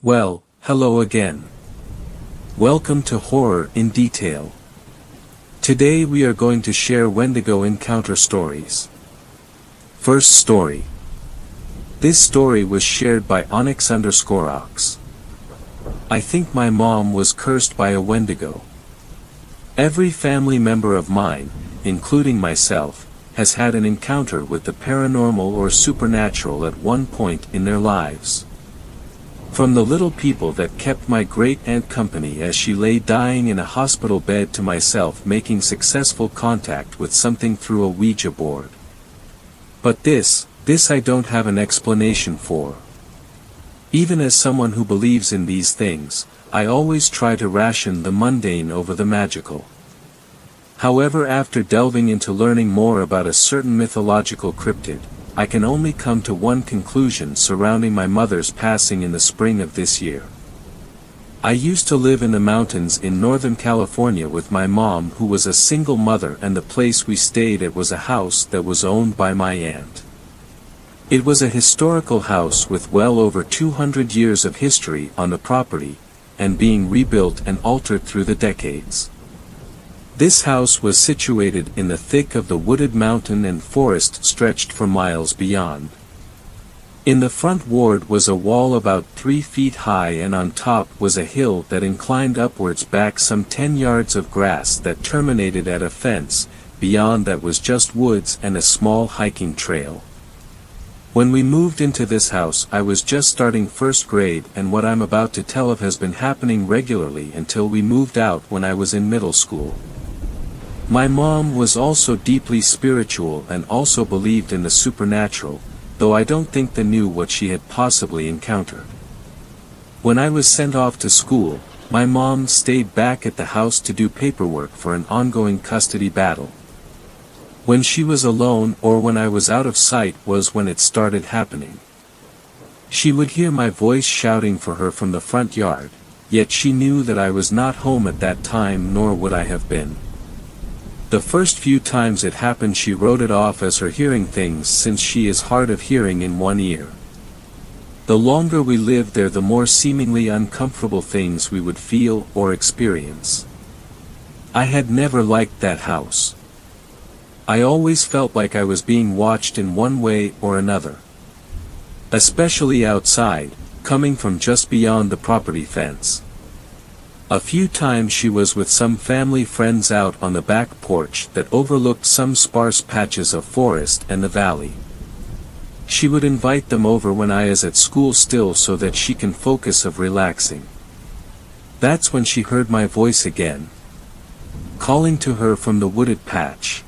Well, hello again. Welcome to Horror in Detail. Today we are going to share Wendigo encounter stories. First story. This story was shared by Onyx_Ox. I think my mom was cursed by a Wendigo. Every family member of mine, including myself, has had an encounter with the paranormal or supernatural at one point in their lives. From the little people that kept my great-aunt company as she lay dying in a hospital bed to myself making successful contact with something through a Ouija board. But this I don't have an explanation for. Even as someone who believes in these things, I always try to ration the mundane over the magical. However, after delving into learning more about a certain mythological cryptid, I can only come to one conclusion surrounding my mother's passing in the spring of this year. I used to live in the mountains in Northern California with my mom, who was a single mother, and the place we stayed at was a house that was owned by my aunt. It was a historical house with well over 200 years of history on the property, and being rebuilt and altered through the decades. This house was situated in the thick of the wooded mountain, and forest stretched for miles beyond. In the front ward was a wall about 3 feet high, and on top was a hill that inclined upwards back some 10 yards of grass that terminated at a fence. Beyond that was just woods and a small hiking trail. When we moved into this house, I was just starting first grade, and what I'm about to tell of has been happening regularly until we moved out when I was in middle school. My mom was also deeply spiritual and also believed in the supernatural, though I don't think they knew what she had possibly encountered. When I was sent off to school, my mom stayed back at the house to do paperwork for an ongoing custody battle. When she was alone or when I was out of sight was when it started happening. She would hear my voice shouting for her from the front yard, yet she knew that I was not home at that time, nor would I have been. The first few times it happened she wrote it off as her hearing things, since she is hard of hearing in one ear. The longer we lived there, the more seemingly uncomfortable things we would feel or experience. I had never liked that house. I always felt like I was being watched in one way or another. Especially outside, coming from just beyond the property fence. A few times she was with some family friends out on the back porch that overlooked some sparse patches of forest and the valley. She would invite them over when I is at school still, so that she can focus of relaxing. That's when she heard my voice again, calling to her from the wooded patch.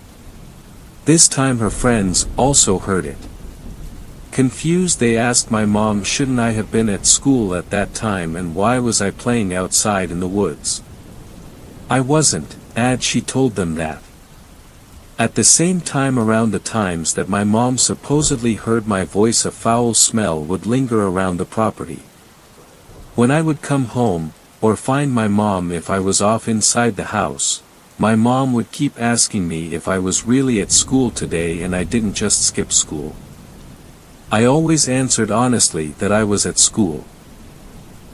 This time her friends also heard it. Confused, they asked my mom, shouldn't I have been at school at that time, and why was I playing outside in the woods? I wasn't, she told them that. At the same time, around the times that my mom supposedly heard my voice, a foul smell would linger around the property. When I would come home, or find my mom if I was off inside the house, my mom would keep asking me if I was really at school today and I didn't just skip school. I always answered honestly that I was at school.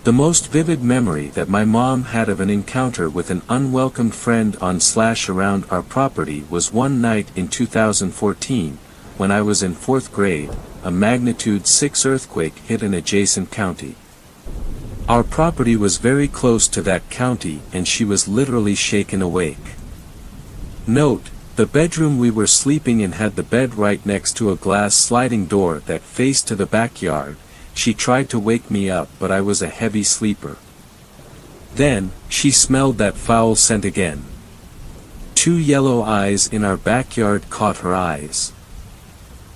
The most vivid memory that my mom had of an encounter with an unwelcomed friend on/around our property was one night in 2014, when I was in 4th grade, a magnitude 6 earthquake hit an adjacent county. Our property was very close to that county, and she was literally shaken awake. Note, the bedroom we were sleeping in had the bed right next to a glass sliding door that faced to the backyard. She tried to wake me up, but I was a heavy sleeper. Then, she smelled that foul scent again. 2 yellow eyes in our backyard caught her eyes.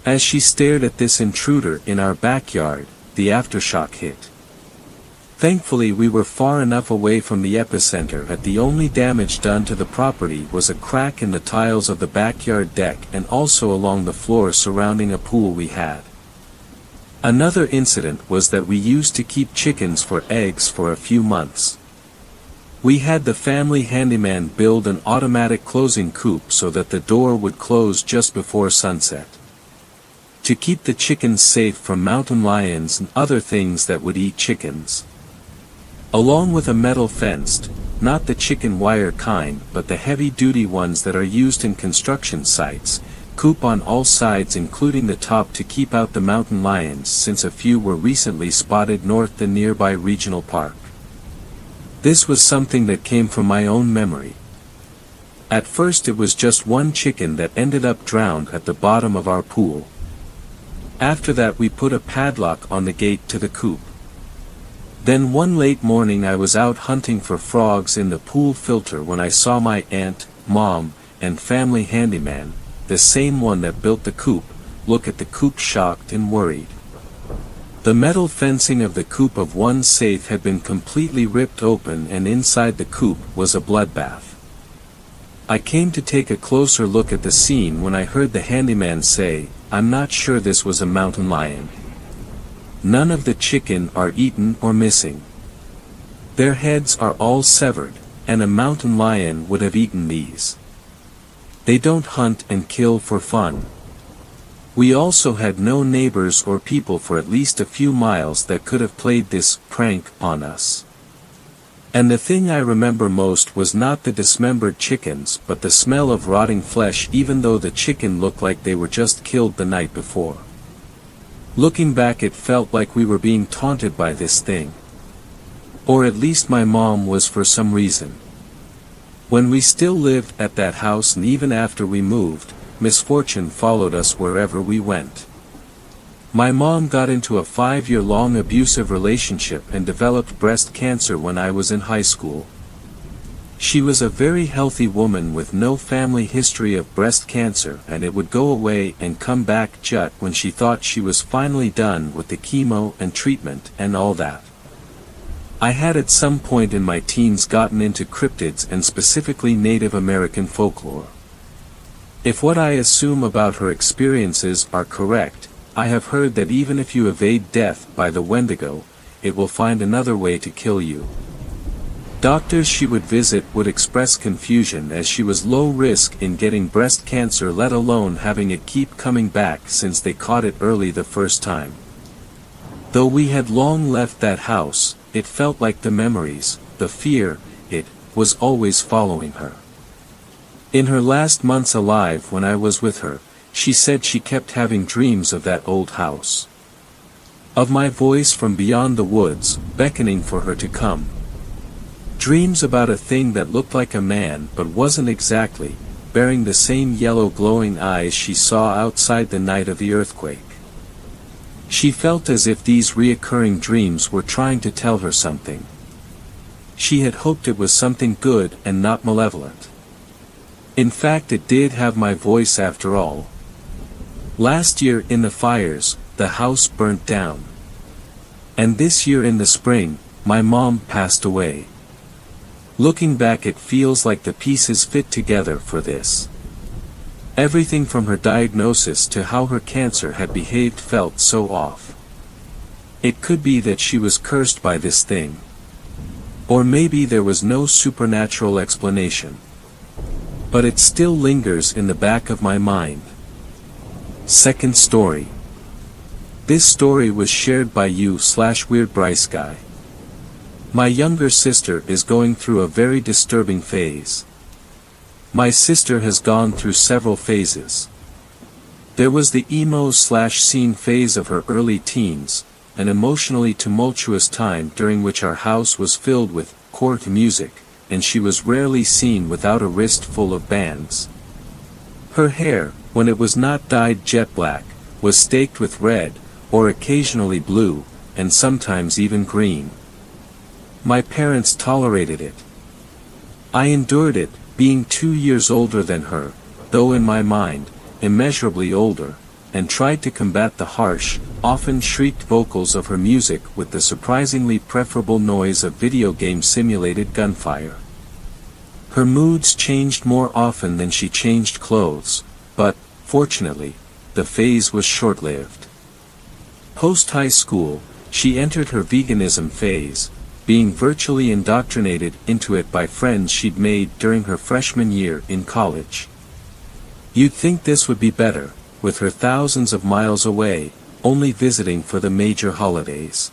As she stared at this intruder in our backyard, the aftershock hit. Thankfully we were far enough away from the epicenter that the only damage done to the property was a crack in the tiles of the backyard deck, and also along the floor surrounding a pool we had. Another incident was that we used to keep chickens for eggs for a few months. We had the family handyman build an automatic closing coop so that the door would close just before sunset. To keep the chickens safe from mountain lions and other things that would eat chickens. Along with a metal fenced, not the chicken wire kind but the heavy-duty ones that are used in construction sites, coop on all sides including the top to keep out the mountain lions since a few were recently spotted north the nearby regional park. This was something that came from my own memory. At first it was just one chicken that ended up drowned at the bottom of our pool. After that we put a padlock on the gate to the coop. Then one late morning I was out hunting for frogs in the pool filter when I saw my aunt, mom, and family handyman, the same one that built the coop, look at the coop shocked and worried. The metal fencing of the coop of one safe had been completely ripped open and inside the coop was a bloodbath. I came to take a closer look at the scene when I heard the handyman say, "I'm not sure this was a mountain lion. None of the chicken are eaten or missing. Their heads are all severed, and a mountain lion would have eaten these. They don't hunt and kill for fun." We also had no neighbors or people for at least a few miles that could have played this prank on us. And the thing I remember most was not the dismembered chickens but the smell of rotting flesh even though the chicken looked like they were just killed the night before. Looking back it felt like we were being taunted by this thing. Or at least my mom was for some reason. When we still lived at that house and even after we moved, misfortune followed us wherever we went. My mom got into a 5-year-long abusive relationship and developed breast cancer when I was in high school. She was a very healthy woman with no family history of breast cancer and it would go away and come back just when she thought she was finally done with the chemo and treatment and all that. I had at some point in my teens gotten into cryptids and specifically Native American folklore. If what I assume about her experiences are correct, I have heard that even if you evade death by the Wendigo, it will find another way to kill you. Doctors she would visit would express confusion as she was low risk in getting breast cancer let alone having it keep coming back since they caught it early the first time. Though we had long left that house, it felt like the memories, the fear, it was always following her. In her last months alive when I was with her, she said she kept having dreams of that old house. Of my voice from beyond the woods, beckoning for her to come. Dreams about a thing that looked like a man but wasn't exactly, bearing the same yellow glowing eyes she saw outside the night of the earthquake. She felt as if these reoccurring dreams were trying to tell her something. She had hoped it was something good and not malevolent. In fact it did have my voice after all. Last year in the fires, the house burnt down. And this year in the spring, my mom passed away. Looking back it feels like the pieces fit together for this. Everything from her diagnosis to how her cancer had behaved felt so off. It could be that she was cursed by this thing. Or maybe there was no supernatural explanation. But it still lingers in the back of my mind. Second story. This story was shared by you/WeirdBryceGuy. My younger sister is going through a very disturbing phase. My sister has gone through several phases. There was the emo/scene phase of her early teens, an emotionally tumultuous time during which our house was filled with court music, and she was rarely seen without a wrist full of bands. Her hair, when it was not dyed jet black, was staked with red, or occasionally blue, and sometimes even green. My parents tolerated it. I endured it, being 2 years older than her, though in my mind, immeasurably older, and tried to combat the harsh, often shrieked vocals of her music with the surprisingly preferable noise of video game simulated gunfire. Her moods changed more often than she changed clothes, but, fortunately, the phase was short-lived. Post-high school, she entered her veganism phase, being virtually indoctrinated into it by friends she'd made during her freshman year in college. You'd think this would be better, with her thousands of miles away, only visiting for the major holidays.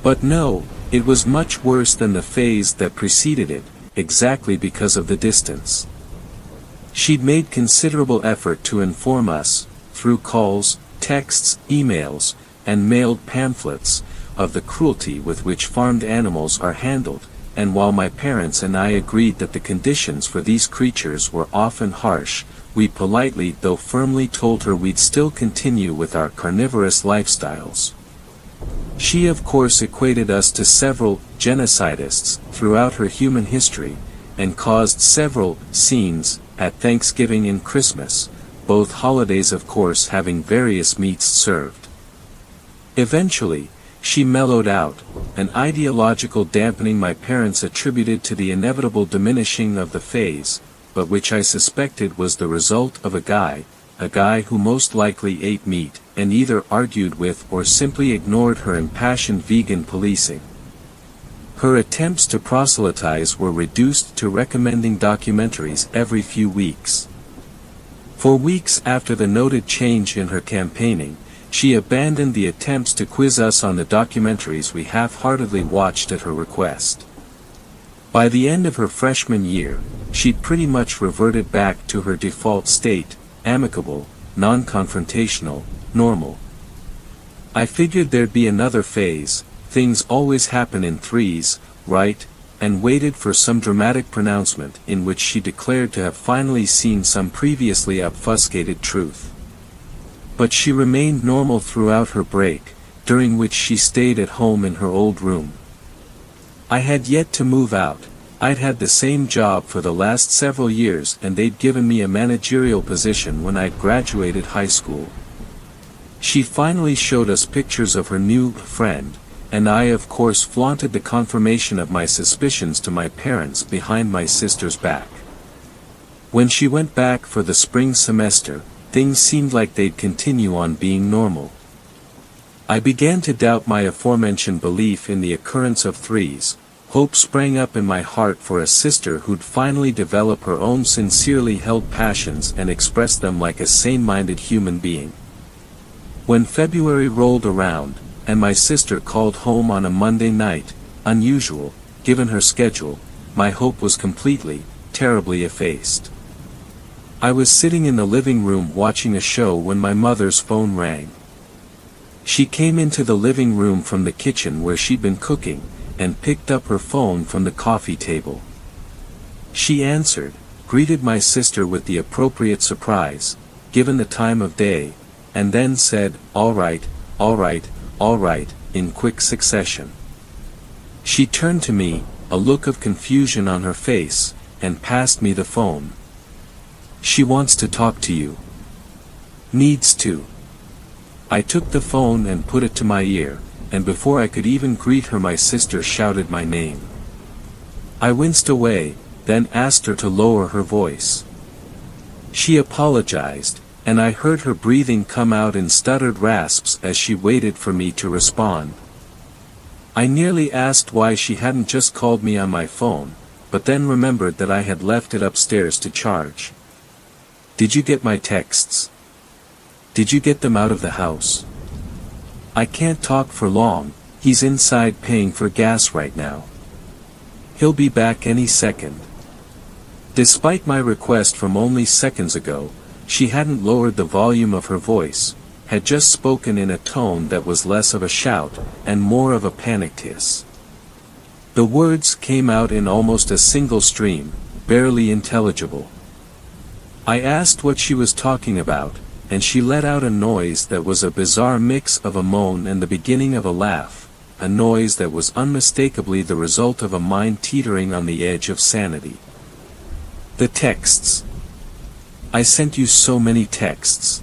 But no, it was much worse than the phase that preceded it, exactly because of the distance. She'd made considerable effort to inform us, through calls, texts, emails, and mailed pamphlets, of the cruelty with which farmed animals are handled, and while my parents and I agreed that the conditions for these creatures were often harsh, we politely though firmly told her we'd still continue with our carnivorous lifestyles. She of course equated us to several genocidists throughout her human history, and caused several scenes at Thanksgiving and Christmas, both holidays of course having various meats served. Eventually, she mellowed out, an ideological dampening my parents attributed to the inevitable diminishing of the phase, but which I suspected was the result of a guy who most likely ate meat, and either argued with or simply ignored her impassioned vegan policing. Her attempts to proselytize were reduced to recommending documentaries every few weeks. For weeks after the noted change in her campaigning, she abandoned the attempts to quiz us on the documentaries we half-heartedly watched at her request. By the end of her freshman year, she'd pretty much reverted back to her default state, amicable, non-confrontational, normal. I figured there'd be another phase, things always happen in threes, right, and waited for some dramatic pronouncement in which she declared to have finally seen some previously obfuscated truth. But she remained normal throughout her break, during which she stayed at home in her old room. I had yet to move out. I'd had the same job for the last several years and they'd given me a managerial position when I'd graduated high school. She finally showed us pictures of her new friend, and I of course flaunted the confirmation of my suspicions to my parents behind my sister's back. When she went back for the spring semester, things seemed like they'd continue on being normal. I began to doubt my aforementioned belief in the occurrence of threes. Hope sprang up in my heart for a sister who'd finally develop her own sincerely held passions and express them like a sane-minded human being. When February rolled around, and my sister called home on a Monday night, unusual, given her schedule, my hope was completely, terribly effaced. I was sitting in the living room watching a show when my mother's phone rang. She came into the living room from the kitchen where she'd been cooking, and picked up her phone from the coffee table. She answered, greeted my sister with the appropriate surprise, given the time of day, and then said, "All right, all right, all right," in quick succession. She turned to me, a look of confusion on her face, and passed me the phone. "She wants to talk to you." "Needs to." I took the phone and put it to my ear, and before I could even greet her my sister shouted my name. I winced away, then asked her to lower her voice. She apologized, and I heard her breathing come out in stuttered rasps as she waited for me to respond. I nearly asked why she hadn't just called me on my phone, but then remembered that I had left it upstairs to charge. "Did you get my texts? Did you get them out of the house? I can't talk for long, he's inside paying for gas right now. He'll be back any second." Despite my request from only seconds ago, she hadn't lowered the volume of her voice, had just spoken in a tone that was less of a shout, and more of a panicked hiss. The words came out in almost a single stream, barely intelligible. I asked what she was talking about, and she let out a noise that was a bizarre mix of a moan and the beginning of a laugh, a noise that was unmistakably the result of a mind teetering on the edge of sanity. "The texts. I sent you so many texts."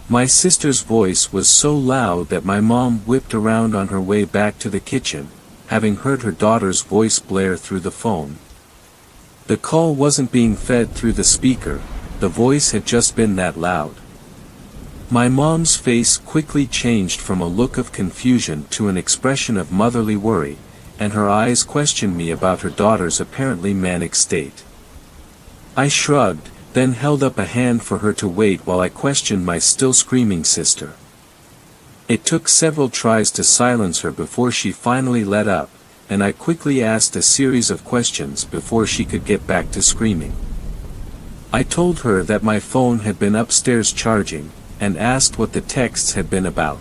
My sister's voice was so loud that my mom whipped around on her way back to the kitchen, having heard her daughter's voice blare through the phone. The call wasn't being fed through the speaker, the voice had just been that loud. My mom's face quickly changed from a look of confusion to an expression of motherly worry, and her eyes questioned me about her daughter's apparently manic state. I shrugged, then held up a hand for her to wait while I questioned my still screaming sister. It took several tries to silence her before she finally let up, and I quickly asked a series of questions before she could get back to screaming. I told her that my phone had been upstairs charging, and asked what the texts had been about.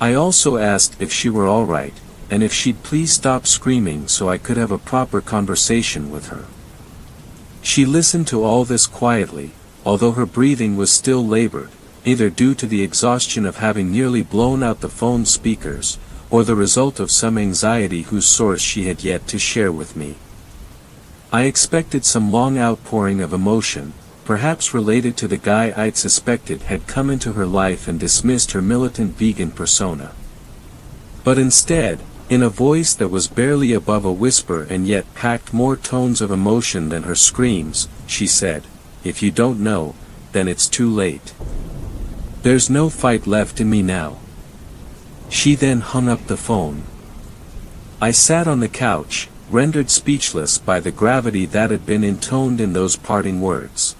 I also asked if she were alright, and if she'd please stop screaming so I could have a proper conversation with her. She listened to all this quietly, although her breathing was still labored, either due to the exhaustion of having nearly blown out the phone's speakers, or the result of some anxiety whose source she had yet to share with me. I expected some long outpouring of emotion, perhaps related to the guy I'd suspected had come into her life and dismissed her militant vegan persona. But instead, in a voice that was barely above a whisper and yet packed more tones of emotion than her screams, she said, "If you don't know, then it's too late. There's no fight left in me now." She then hung up the phone. I sat on the couch, rendered speechless by the gravity that had been intoned in those parting words.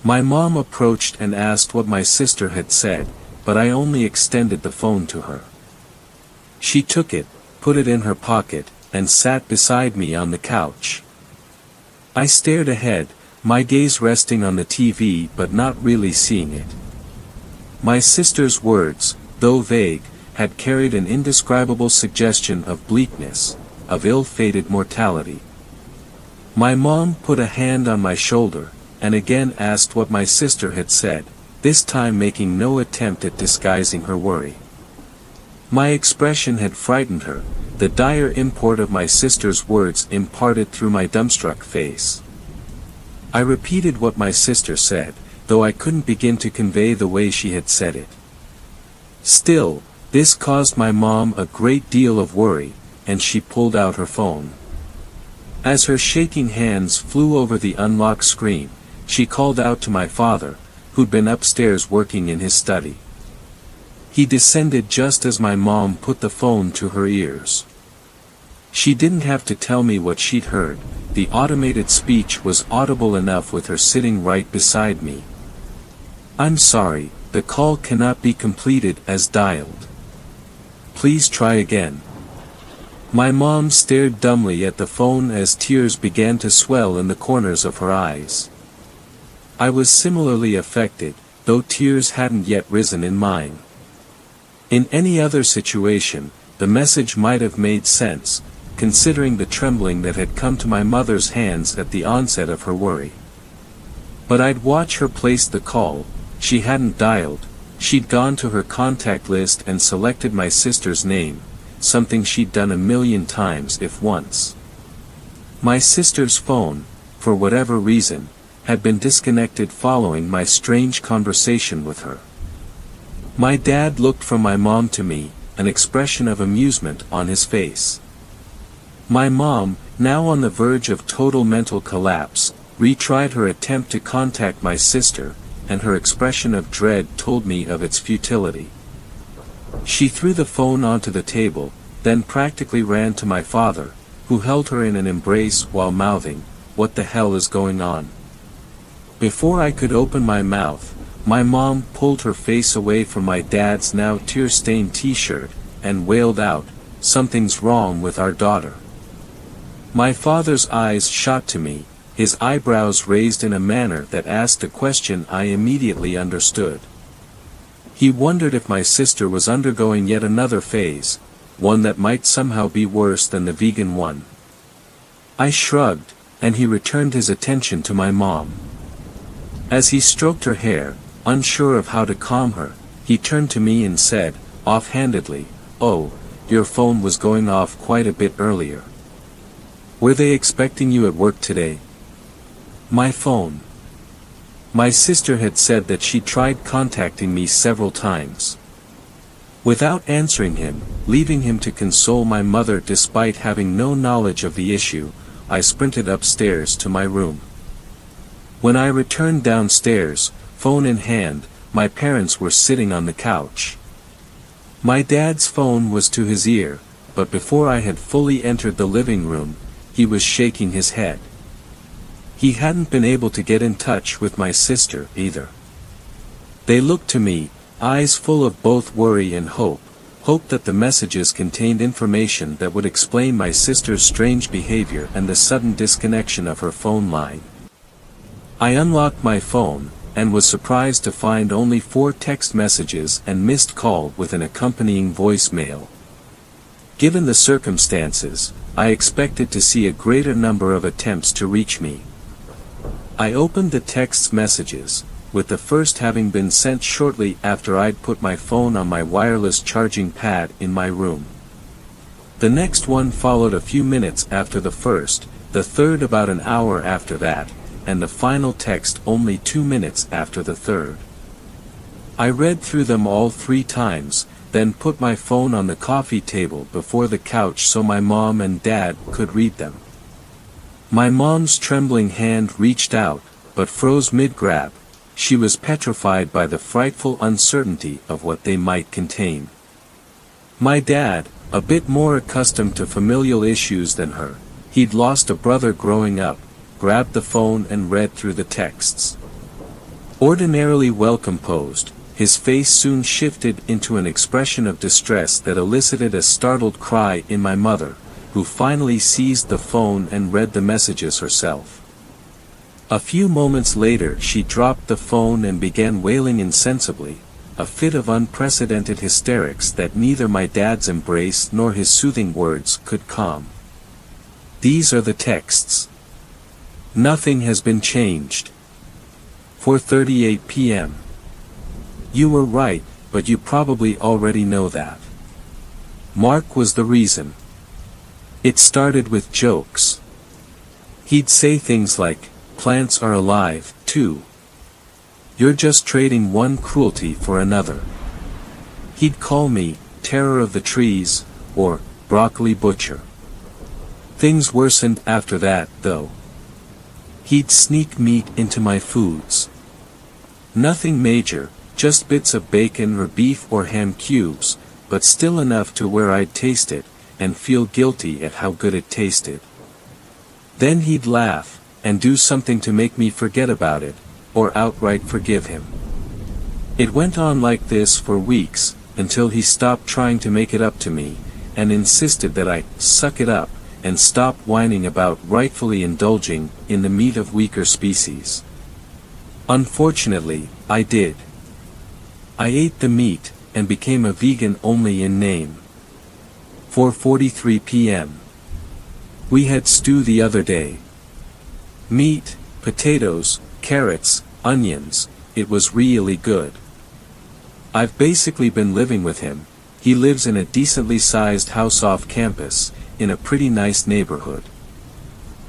My mom approached and asked what my sister had said, but I only extended the phone to her. She took it, put it in her pocket, and sat beside me on the couch. I stared ahead, my gaze resting on the TV but not really seeing it. My sister's words, though vague, had carried an indescribable suggestion of bleakness, of ill-fated mortality. My mom put a hand on my shoulder, and again asked what my sister had said, this time making no attempt at disguising her worry. My expression had frightened her, the dire import of my sister's words imparted through my dumbstruck face. I repeated what my sister said, though I couldn't begin to convey the way she had said it. Still, this caused my mom a great deal of worry, and she pulled out her phone. As her shaking hands flew over the unlocked screen, she called out to my father, who'd been upstairs working in his study. He descended just as my mom put the phone to her ears. She didn't have to tell me what she'd heard, the automated speech was audible enough with her sitting right beside me. "I'm sorry, the call cannot be completed as dialed. Please try again." My mom stared dumbly at the phone as tears began to swell in the corners of her eyes. I was similarly affected, though tears hadn't yet risen in mine. In any other situation, the message might have made sense, considering the trembling that had come to my mother's hands at the onset of her worry. But I'd watch her place the call. She hadn't dialed, she'd gone to her contact list and selected my sister's name, something she'd done a million times if once. My sister's phone, for whatever reason, had been disconnected following my strange conversation with her. My dad looked from my mom to me, an expression of amusement on his face. My mom, now on the verge of total mental collapse, retried her attempt to contact my sister, and her expression of dread told me of its futility. She threw the phone onto the table, then practically ran to my father, who held her in an embrace while mouthing, "What the hell is going on?" Before I could open my mouth, my mom pulled her face away from my dad's now tear-stained t-shirt, and wailed out, "Something's wrong with our daughter." My father's eyes shot to me, his eyebrows raised in a manner that asked a question I immediately understood. He wondered if my sister was undergoing yet another phase, one that might somehow be worse than the vegan one. I shrugged, and he returned his attention to my mom. As he stroked her hair, unsure of how to calm her, he turned to me and said, offhandedly, "Oh, your phone was going off quite a bit earlier. Were they expecting you at work today?" My phone. My sister had said that she tried contacting me several times. Without answering him, leaving him to console my mother despite having no knowledge of the issue, I sprinted upstairs to my room. When I returned downstairs, phone in hand, my parents were sitting on the couch. My dad's phone was to his ear, but before I had fully entered the living room, he was shaking his head. He hadn't been able to get in touch with my sister either. They looked to me, eyes full of both worry and hope. Hope that the messages contained information that would explain my sister's strange behavior and the sudden disconnection of her phone line. I unlocked my phone, and was surprised to find only 4 text messages and missed call with an accompanying voicemail. Given the circumstances, I expected to see a greater number of attempts to reach me. I opened the text messages, with the first having been sent shortly after I'd put my phone on my wireless charging pad in my room. The next one followed a few minutes after the first, the third about an hour after that, and the final text only 2 minutes after the third. I read through them all 3 times, then put my phone on the coffee table before the couch so my mom and dad could read them. My mom's trembling hand reached out, but froze mid-grab. She was petrified by the frightful uncertainty of what they might contain. My dad, a bit more accustomed to familial issues than her, he'd lost a brother growing up, grabbed the phone and read through the texts. Ordinarily well composed, his face soon shifted into an expression of distress that elicited a startled cry in my mother, who finally seized the phone and read the messages herself. A few moments later she dropped the phone and began wailing insensibly, a fit of unprecedented hysterics that neither my dad's embrace nor his soothing words could calm. These are the texts. Nothing has been changed. 4:38 p.m. You were right, but you probably already know that. Mark was the reason. It started with jokes. He'd say things like, "Plants are alive, too. You're just trading one cruelty for another." He'd call me, "Terror of the Trees," or, "Broccoli Butcher." Things worsened after that, though. He'd sneak meat into my foods. Nothing major, just bits of bacon or beef or ham cubes, but still enough to where I'd taste it, and feel guilty at how good it tasted. Then he'd laugh, and do something to make me forget about it, or outright forgive him. It went on like this for weeks, until he stopped trying to make it up to me, and insisted that I suck it up, and stop whining about rightfully indulging in the meat of weaker species. Unfortunately, I did. I ate the meat, and became a vegan only in name. 4:43 p.m. We had stew the other day. Meat, potatoes, carrots, onions, it was really good. I've basically been living with him. He lives in a decently sized house off campus, in a pretty nice neighborhood.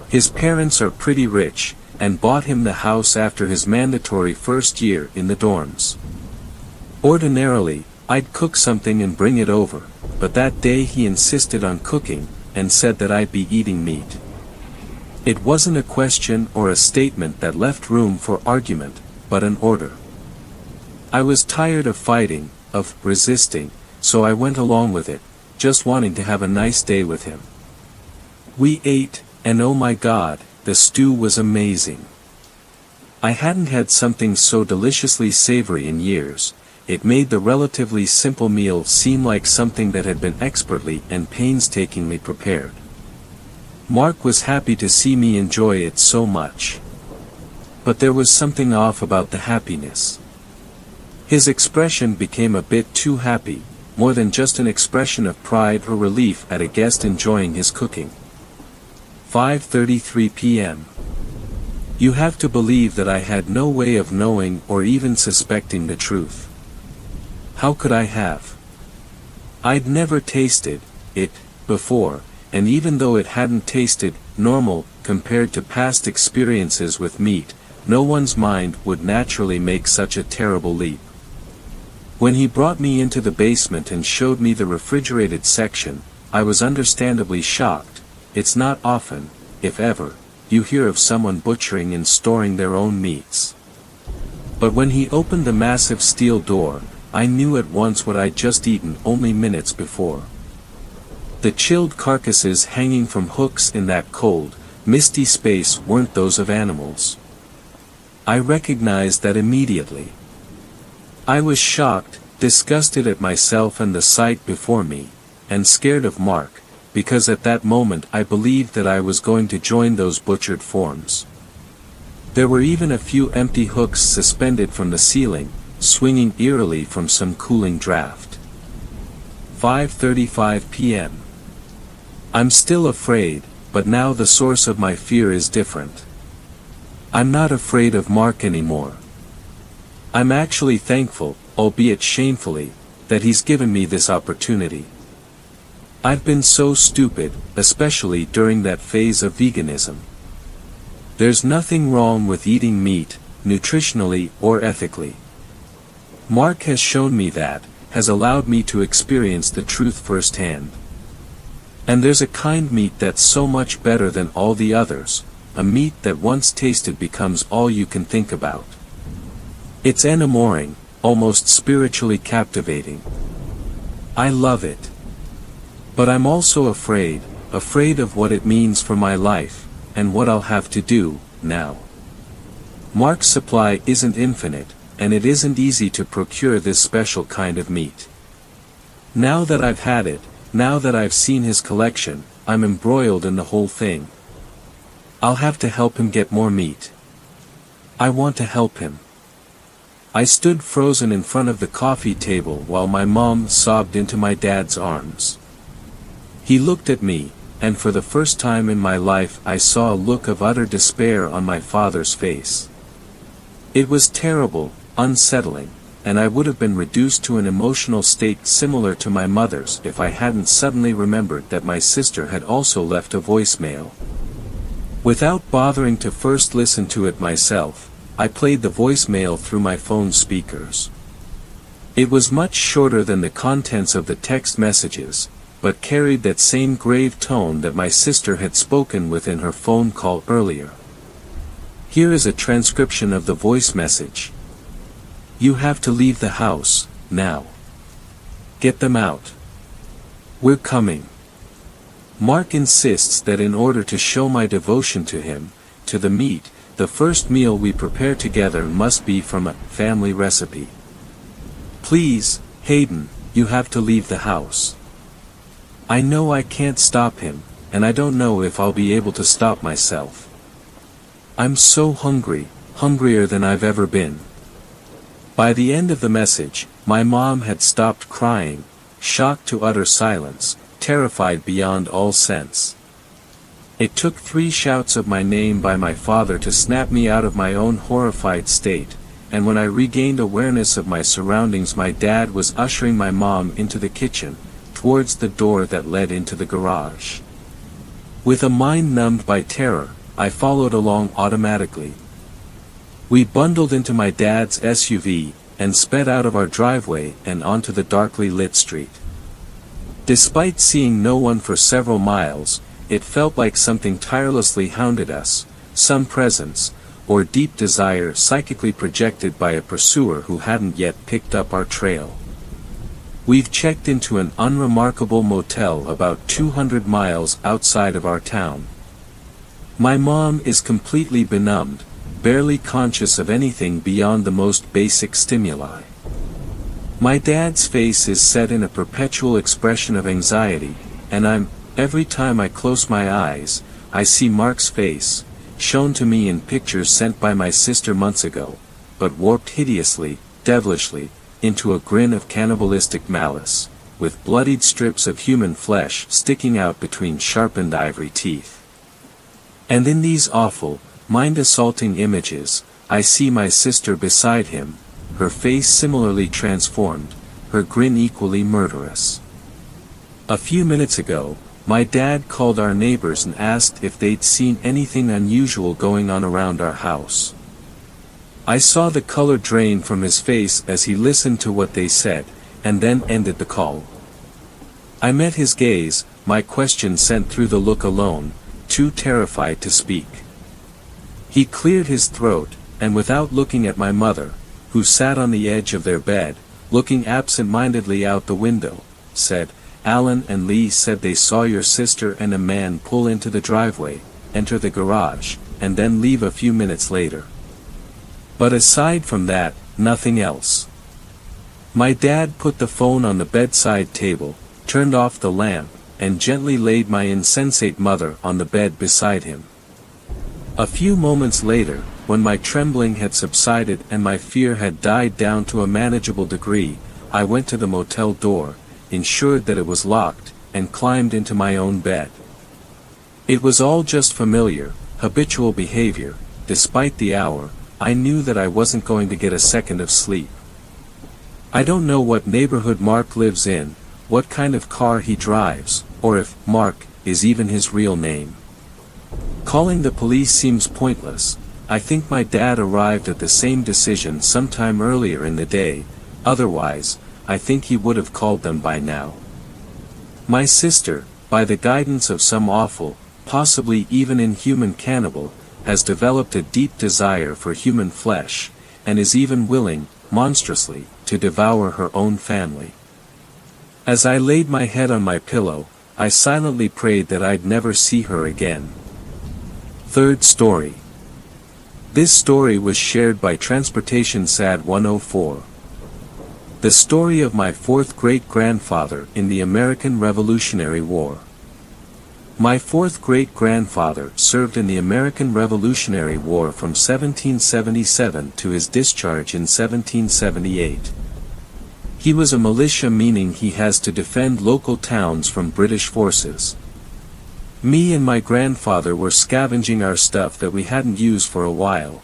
His parents are pretty rich, and bought him the house after his mandatory first year in the dorms. Ordinarily, I'd cook something and bring it over, but that day he insisted on cooking, and said that I'd be eating meat. It wasn't a question or a statement that left room for argument, but an order. I was tired of fighting, of resisting, so I went along with it, just wanting to have a nice day with him. We ate, and oh my God, the stew was amazing. I hadn't had something so deliciously savory in years. It made the relatively simple meal seem like something that had been expertly and painstakingly prepared. Mark was happy to see me enjoy it so much. But there was something off about the happiness. His expression became a bit too happy, more than just an expression of pride or relief at a guest enjoying his cooking. 5:33 p.m. You have to believe that I had no way of knowing or even suspecting the truth. How could I have? I'd never tasted it before, and even though it hadn't tasted normal compared to past experiences with meat, no one's mind would naturally make such a terrible leap. When he brought me into the basement and showed me the refrigerated section, I was understandably shocked. It's not often, if ever, you hear of someone butchering and storing their own meats. But when he opened the massive steel door, I knew at once what I'd just eaten only minutes before. The chilled carcasses hanging from hooks in that cold, misty space weren't those of animals. I recognized that immediately. I was shocked, disgusted at myself and the sight before me, and scared of Mark, because at that moment I believed that I was going to join those butchered forms. There were even a few empty hooks suspended from the ceiling, swinging eerily from some cooling draft. 5:35 p.m. I'm still afraid, but now the source of my fear is different. I'm not afraid of Mark anymore. I'm actually thankful, albeit shamefully, that he's given me this opportunity. I've been so stupid, especially during that phase of veganism. There's nothing wrong with eating meat, nutritionally or ethically. Mark has shown me that, has allowed me to experience the truth firsthand. And there's a kind meat that's so much better than all the others, a meat that once tasted becomes all you can think about. It's enamoring, almost spiritually captivating. I love it. But I'm also afraid of what it means for my life, and what I'll have to do, now. Mark's supply isn't infinite, and it isn't easy to procure this special kind of meat. Now that I've had it, now that I've seen his collection, I'm embroiled in the whole thing. I'll have to help him get more meat. I want to help him. I stood frozen in front of the coffee table while my mom sobbed into my dad's arms. He looked at me, and for the first time in my life I saw a look of utter despair on my father's face. It was terrible, unsettling, and I would have been reduced to an emotional state similar to my mother's if I hadn't suddenly remembered that my sister had also left a voicemail. Without bothering to first listen to it myself, I played the voicemail through my phone speakers. It was much shorter than the contents of the text messages, but carried that same grave tone that my sister had spoken with in her phone call earlier. Here is a transcription of the voice message. You have to leave the house, now. Get them out. We're coming. Mark insists that in order to show my devotion to him, to the meat, the first meal we prepare together must be from a family recipe. Please, Hayden, you have to leave the house. I know I can't stop him, and I don't know if I'll be able to stop myself. I'm so hungry, hungrier than I've ever been. By the end of the message, my mom had stopped crying, shocked to utter silence, terrified beyond all sense. It took 3 shouts of my name by my father to snap me out of my own horrified state, and when I regained awareness of my surroundings, my dad was ushering my mom into the kitchen, towards the door that led into the garage. With a mind numbed by terror, I followed along automatically. We bundled into my dad's SUV, and sped out of our driveway and onto the darkly lit street. Despite seeing no one for several miles, it felt like something tirelessly hounded us, some presence, or deep desire psychically projected by a pursuer who hadn't yet picked up our trail. We've checked into an unremarkable motel about 200 miles outside of our town. My mom is completely benumbed, barely conscious of anything beyond the most basic stimuli. My dad's face is set in a perpetual expression of anxiety, and every time I close my eyes, I see Mark's face, shown to me in pictures sent by my sister months ago, but warped hideously, devilishly, into a grin of cannibalistic malice, with bloodied strips of human flesh sticking out between sharpened ivory teeth. And in these awful, mind-assaulting images, I see my sister beside him, her face similarly transformed, her grin equally murderous. A few minutes ago, my dad called our neighbors and asked if they'd seen anything unusual going on around our house. I saw the color drain from his face as he listened to what they said, and then ended the call. I met his gaze, my question sent through the look alone, too terrified to speak. He cleared his throat, and without looking at my mother, who sat on the edge of their bed, looking absent-mindedly out the window, said, Alan and Lee said they saw your sister and a man pull into the driveway, enter the garage, and then leave a few minutes later. But aside from that, nothing else. My dad put the phone on the bedside table, turned off the lamp, and gently laid my insensate mother on the bed beside him. A few moments later, when my trembling had subsided and my fear had died down to a manageable degree, I went to the motel door, ensured that it was locked, and climbed into my own bed. It was all just familiar, habitual behavior. Despite the hour, I knew that I wasn't going to get a second of sleep. I don't know what neighborhood Mark lives in, what kind of car he drives, or if Mark is even his real name. Calling the police seems pointless. I think my dad arrived at the same decision sometime earlier in the day, otherwise, I think he would have called them by now. My sister, by the guidance of some awful, possibly even inhuman cannibal, has developed a deep desire for human flesh, and is even willing, monstrously, to devour her own family. As I laid my head on my pillow, I silently prayed that I'd never see her again. Third story. This story was shared by Transportation Sad 104. The story of my fourth great-grandfather in the American Revolutionary War. My fourth great-grandfather served in the American Revolutionary War from 1777 to his discharge in 1778. He was a militia, meaning he has to defend local towns from British forces. Me and my grandfather were scavenging our stuff that we hadn't used for a while.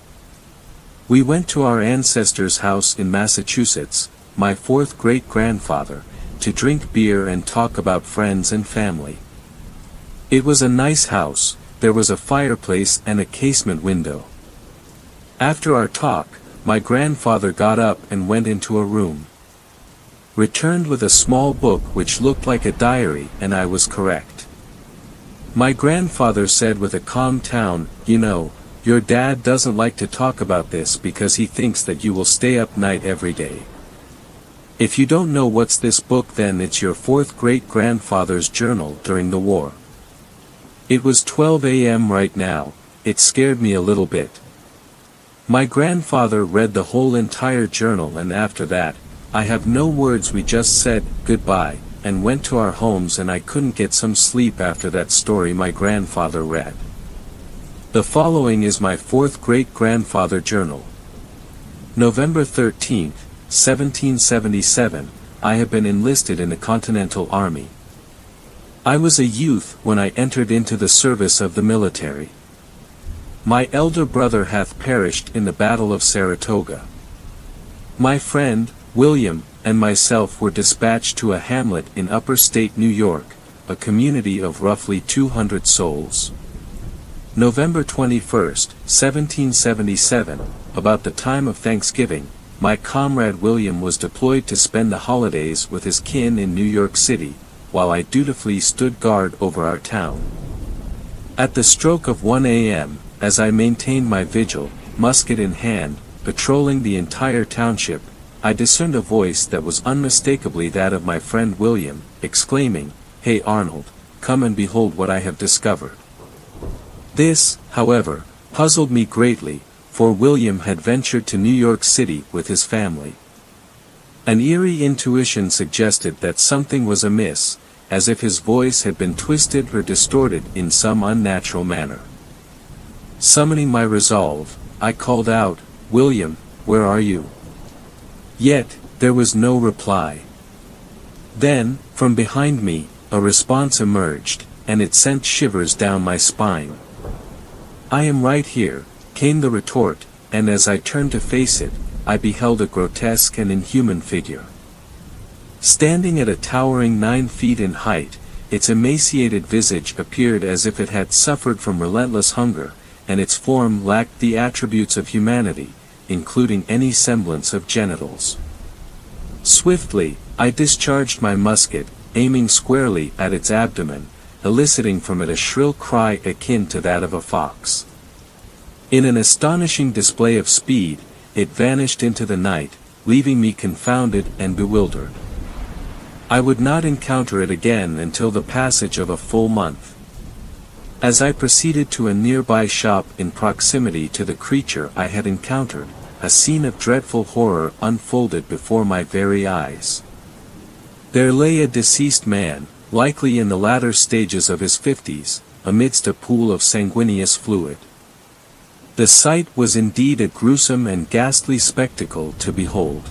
We went to our ancestor's house in Massachusetts, my fourth great-grandfather, to drink beer and talk about friends and family. It was a nice house. There was a fireplace and a casement window. After our talk, my grandfather got up and went into a room. Returned with a small book which looked like a diary, and I was correct. My grandfather said with a calm tone, "You know, your dad doesn't like to talk about this because he thinks that you will stay up night every day. If you don't know what's this book, then it's your fourth great-grandfather's journal during the war." It was 12 a.m. right now. It scared me a little bit. My grandfather read the whole entire journal, and after that, I have no words, we just said goodbye, and went to our homes, and I couldn't get some sleep after that story my grandfather read. The following is my fourth great-grandfather journal. November 13th, 1777, I have been enlisted in the Continental Army. I was a youth when I entered into the service of the military. My elder brother hath perished in the Battle of Saratoga. My friend, William, and myself were dispatched to a hamlet in upper state New York, a community of roughly 200 souls. November 21st, 1777, about the time of Thanksgiving, my comrade William was deployed to spend the holidays with his kin in New York City, while I dutifully stood guard over our town. At the stroke of 1 a.m., as I maintained my vigil, musket in hand, patrolling the entire township, I discerned a voice that was unmistakably that of my friend William, exclaiming, "Hey Arnold, come and behold what I have discovered." This, however, puzzled me greatly, for William had ventured to New York City with his family. An eerie intuition suggested that something was amiss, as if his voice had been twisted or distorted in some unnatural manner. Summoning my resolve, I called out, "William, where are you?" Yet, there was no reply. Then, from behind me, a response emerged, and it sent shivers down my spine. "I am right here," came the retort, and as I turned to face it, I beheld a grotesque and inhuman figure. Standing at a towering 9 feet in height, its emaciated visage appeared as if it had suffered from relentless hunger, and its form lacked the attributes of humanity, including any semblance of genitals. Swiftly, I discharged my musket, aiming squarely at its abdomen, eliciting from it a shrill cry akin to that of a fox. In an astonishing display of speed, it vanished into the night, leaving me confounded and bewildered. I would not encounter it again until the passage of a full month. As I proceeded to a nearby shop in proximity to the creature I had encountered, a scene of dreadful horror unfolded before my very eyes. There lay a deceased man, likely in the latter stages of his 50s, amidst a pool of sanguineous fluid. The sight was indeed a gruesome and ghastly spectacle to behold.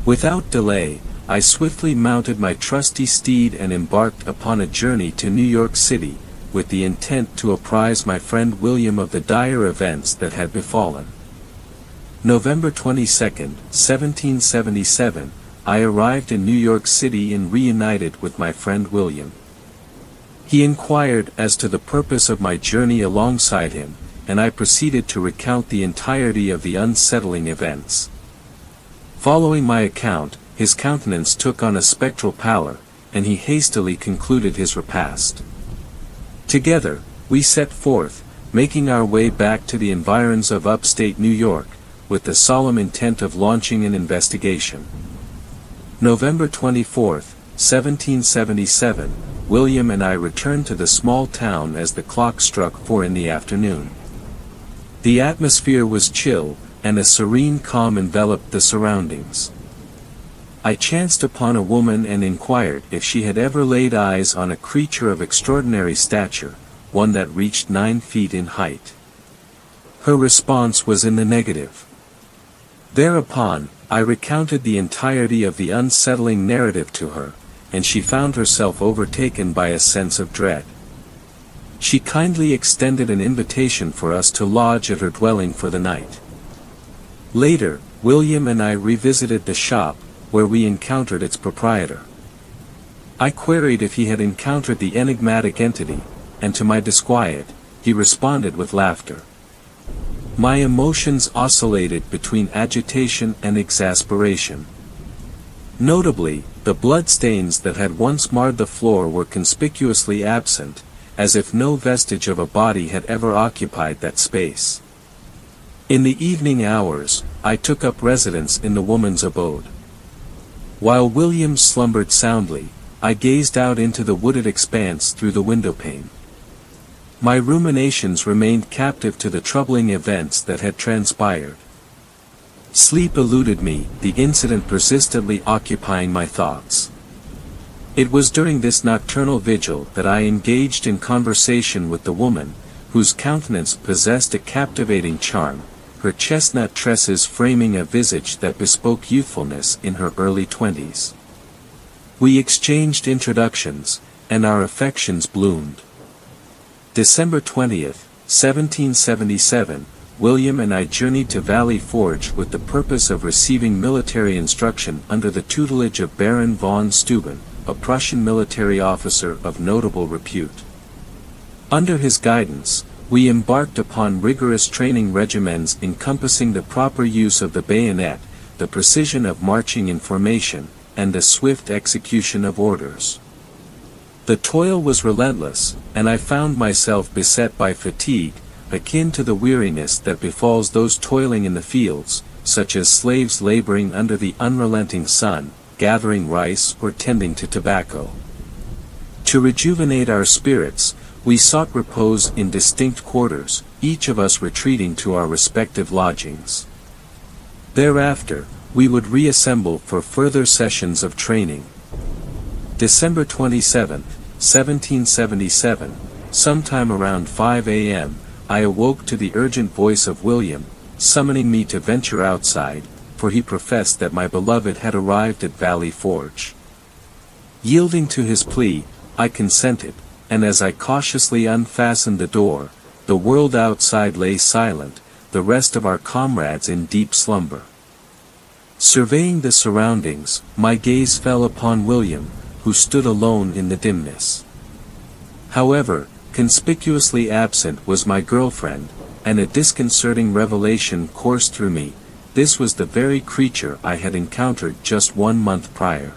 Without delay, I swiftly mounted my trusty steed and embarked upon a journey to New York City, with the intent to apprise my friend William of the dire events that had befallen. November 22, 1777, I arrived in New York City and reunited with my friend William. He inquired as to the purpose of my journey alongside him, and I proceeded to recount the entirety of the unsettling events. Following my account, his countenance took on a spectral pallor, and he hastily concluded his repast. Together, we set forth, making our way back to the environs of upstate New York, with the solemn intent of launching an investigation. November 24, 1777, William and I returned to the small town as the clock struck 4 in the afternoon. The atmosphere was chill, and a serene calm enveloped the surroundings. I chanced upon a woman and inquired if she had ever laid eyes on a creature of extraordinary stature, one that reached 9 feet in height. Her response was in the negative. Thereupon, I recounted the entirety of the unsettling narrative to her, and she found herself overtaken by a sense of dread. She kindly extended an invitation for us to lodge at her dwelling for the night. Later, William and I revisited the shop, where we encountered its proprietor. I queried if he had encountered the enigmatic entity, and to my disquiet, he responded with laughter. My emotions oscillated between agitation and exasperation. Notably, the bloodstains that had once marred the floor were conspicuously absent, as if no vestige of a body had ever occupied that space. In the evening hours, I took up residence in the woman's abode. While William slumbered soundly, I gazed out into the wooded expanse through the windowpane. My ruminations remained captive to the troubling events that had transpired. Sleep eluded me, the incident persistently occupying my thoughts. It was during this nocturnal vigil that I engaged in conversation with the woman, whose countenance possessed a captivating charm, her chestnut tresses framing a visage that bespoke youthfulness in her early 20s. We exchanged introductions, and our affections bloomed. December 20, 1777, William and I journeyed to Valley Forge with the purpose of receiving military instruction under the tutelage of Baron von Steuben, a Prussian military officer of notable repute. Under his guidance, we embarked upon rigorous training regimens encompassing the proper use of the bayonet, the precision of marching in formation, and the swift execution of orders. The toil was relentless, and I found myself beset by fatigue, akin to the weariness that befalls those toiling in the fields, such as slaves laboring under the unrelenting sun, gathering rice or tending to tobacco. To rejuvenate our spirits, we sought repose in distinct quarters, each of us retreating to our respective lodgings. Thereafter, we would reassemble for further sessions of training. December 27, 1777, sometime around 5 a.m., I awoke to the urgent voice of William, summoning me to venture outside, for he professed that my beloved had arrived at Valley Forge. Yielding to his plea, I consented, and as I cautiously unfastened the door, the world outside lay silent, the rest of our comrades in deep slumber. Surveying the surroundings, my gaze fell upon William, who stood alone in the dimness. However, conspicuously absent was my girlfriend, and a disconcerting revelation coursed through me. This was the very creature I had encountered just 1 month prior.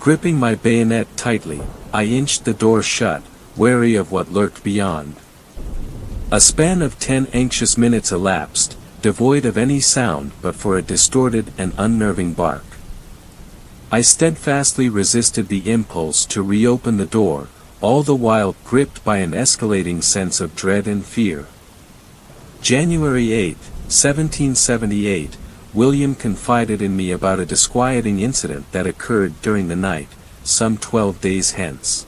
Gripping my bayonet tightly, I inched the door shut, wary of what lurked beyond. A span of 10 anxious minutes elapsed, devoid of any sound but for a distorted and unnerving bark. I steadfastly resisted the impulse to reopen the door, all the while gripped by an escalating sense of dread and fear. January 8, 1778, William confided in me about a disquieting incident that occurred during the night, some 12 days hence.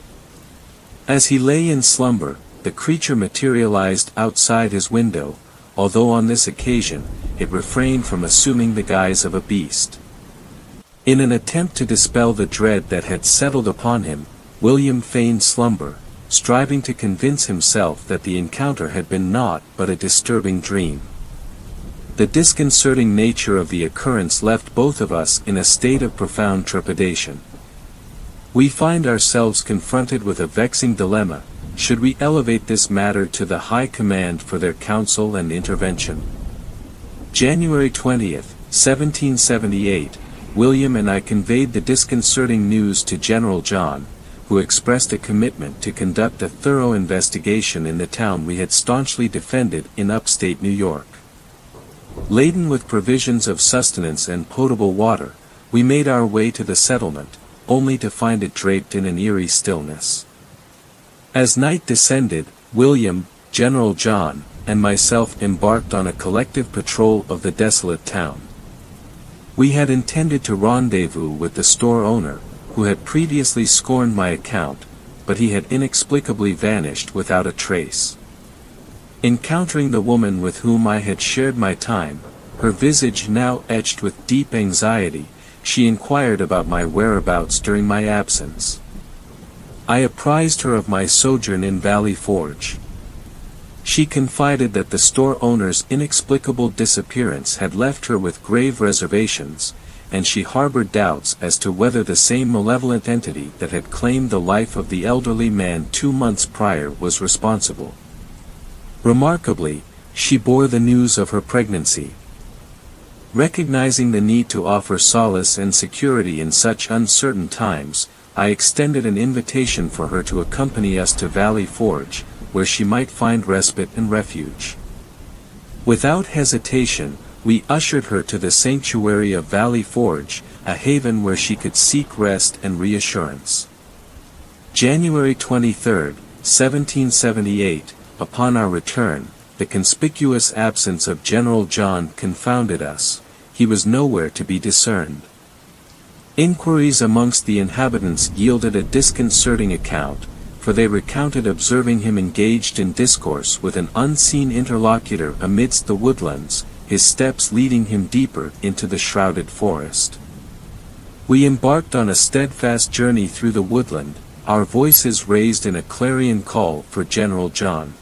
As he lay in slumber, the creature materialized outside his window, although on this occasion, it refrained from assuming the guise of a beast. In an attempt to dispel the dread that had settled upon him, William feigned slumber, striving to convince himself that the encounter had been naught but a disturbing dream. The disconcerting nature of the occurrence left both of us in a state of profound trepidation. We find ourselves confronted with a vexing dilemma: should we elevate this matter to the high command for their counsel and intervention? January 20th, 1778, William and I conveyed the disconcerting news to General John, who expressed a commitment to conduct a thorough investigation in the town we had staunchly defended in upstate New York. Laden with provisions of sustenance and potable water, we made our way to the settlement, only to find it draped in an eerie stillness. As night descended, William, General John, and myself embarked on a collective patrol of the desolate town. We had intended to rendezvous with the store owner, who had previously scorned my account, but he had inexplicably vanished without a trace. Encountering the woman with whom I had shared my time, her visage now etched with deep anxiety, she inquired about my whereabouts during my absence. I apprised her of my sojourn in Valley Forge. She confided that the store owner's inexplicable disappearance had left her with grave reservations, and she harbored doubts as to whether the same malevolent entity that had claimed the life of the elderly man 2 months prior was responsible. Remarkably, she bore the news of her pregnancy. Recognizing the need to offer solace and security in such uncertain times, I extended an invitation for her to accompany us to Valley Forge, where she might find respite and refuge. Without hesitation, we ushered her to the sanctuary of Valley Forge, a haven where she could seek rest and reassurance. January 23, 1778, upon our return, the conspicuous absence of General John confounded us. He was nowhere to be discerned. Inquiries amongst the inhabitants yielded a disconcerting account, for they recounted observing him engaged in discourse with an unseen interlocutor amidst the woodlands, his steps leading him deeper into the shrouded forest. We embarked on a steadfast journey through the woodland, our voices raised in a clarion call for General John.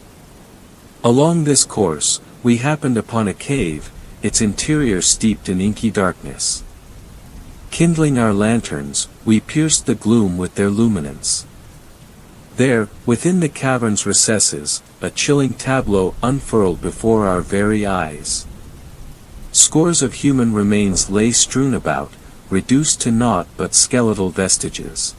Along this course, we happened upon a cave, its interior steeped in inky darkness. Kindling our lanterns, we pierced the gloom with their luminance. There, within the cavern's recesses, a chilling tableau unfurled before our very eyes. Scores of human remains lay strewn about, reduced to naught but skeletal vestiges.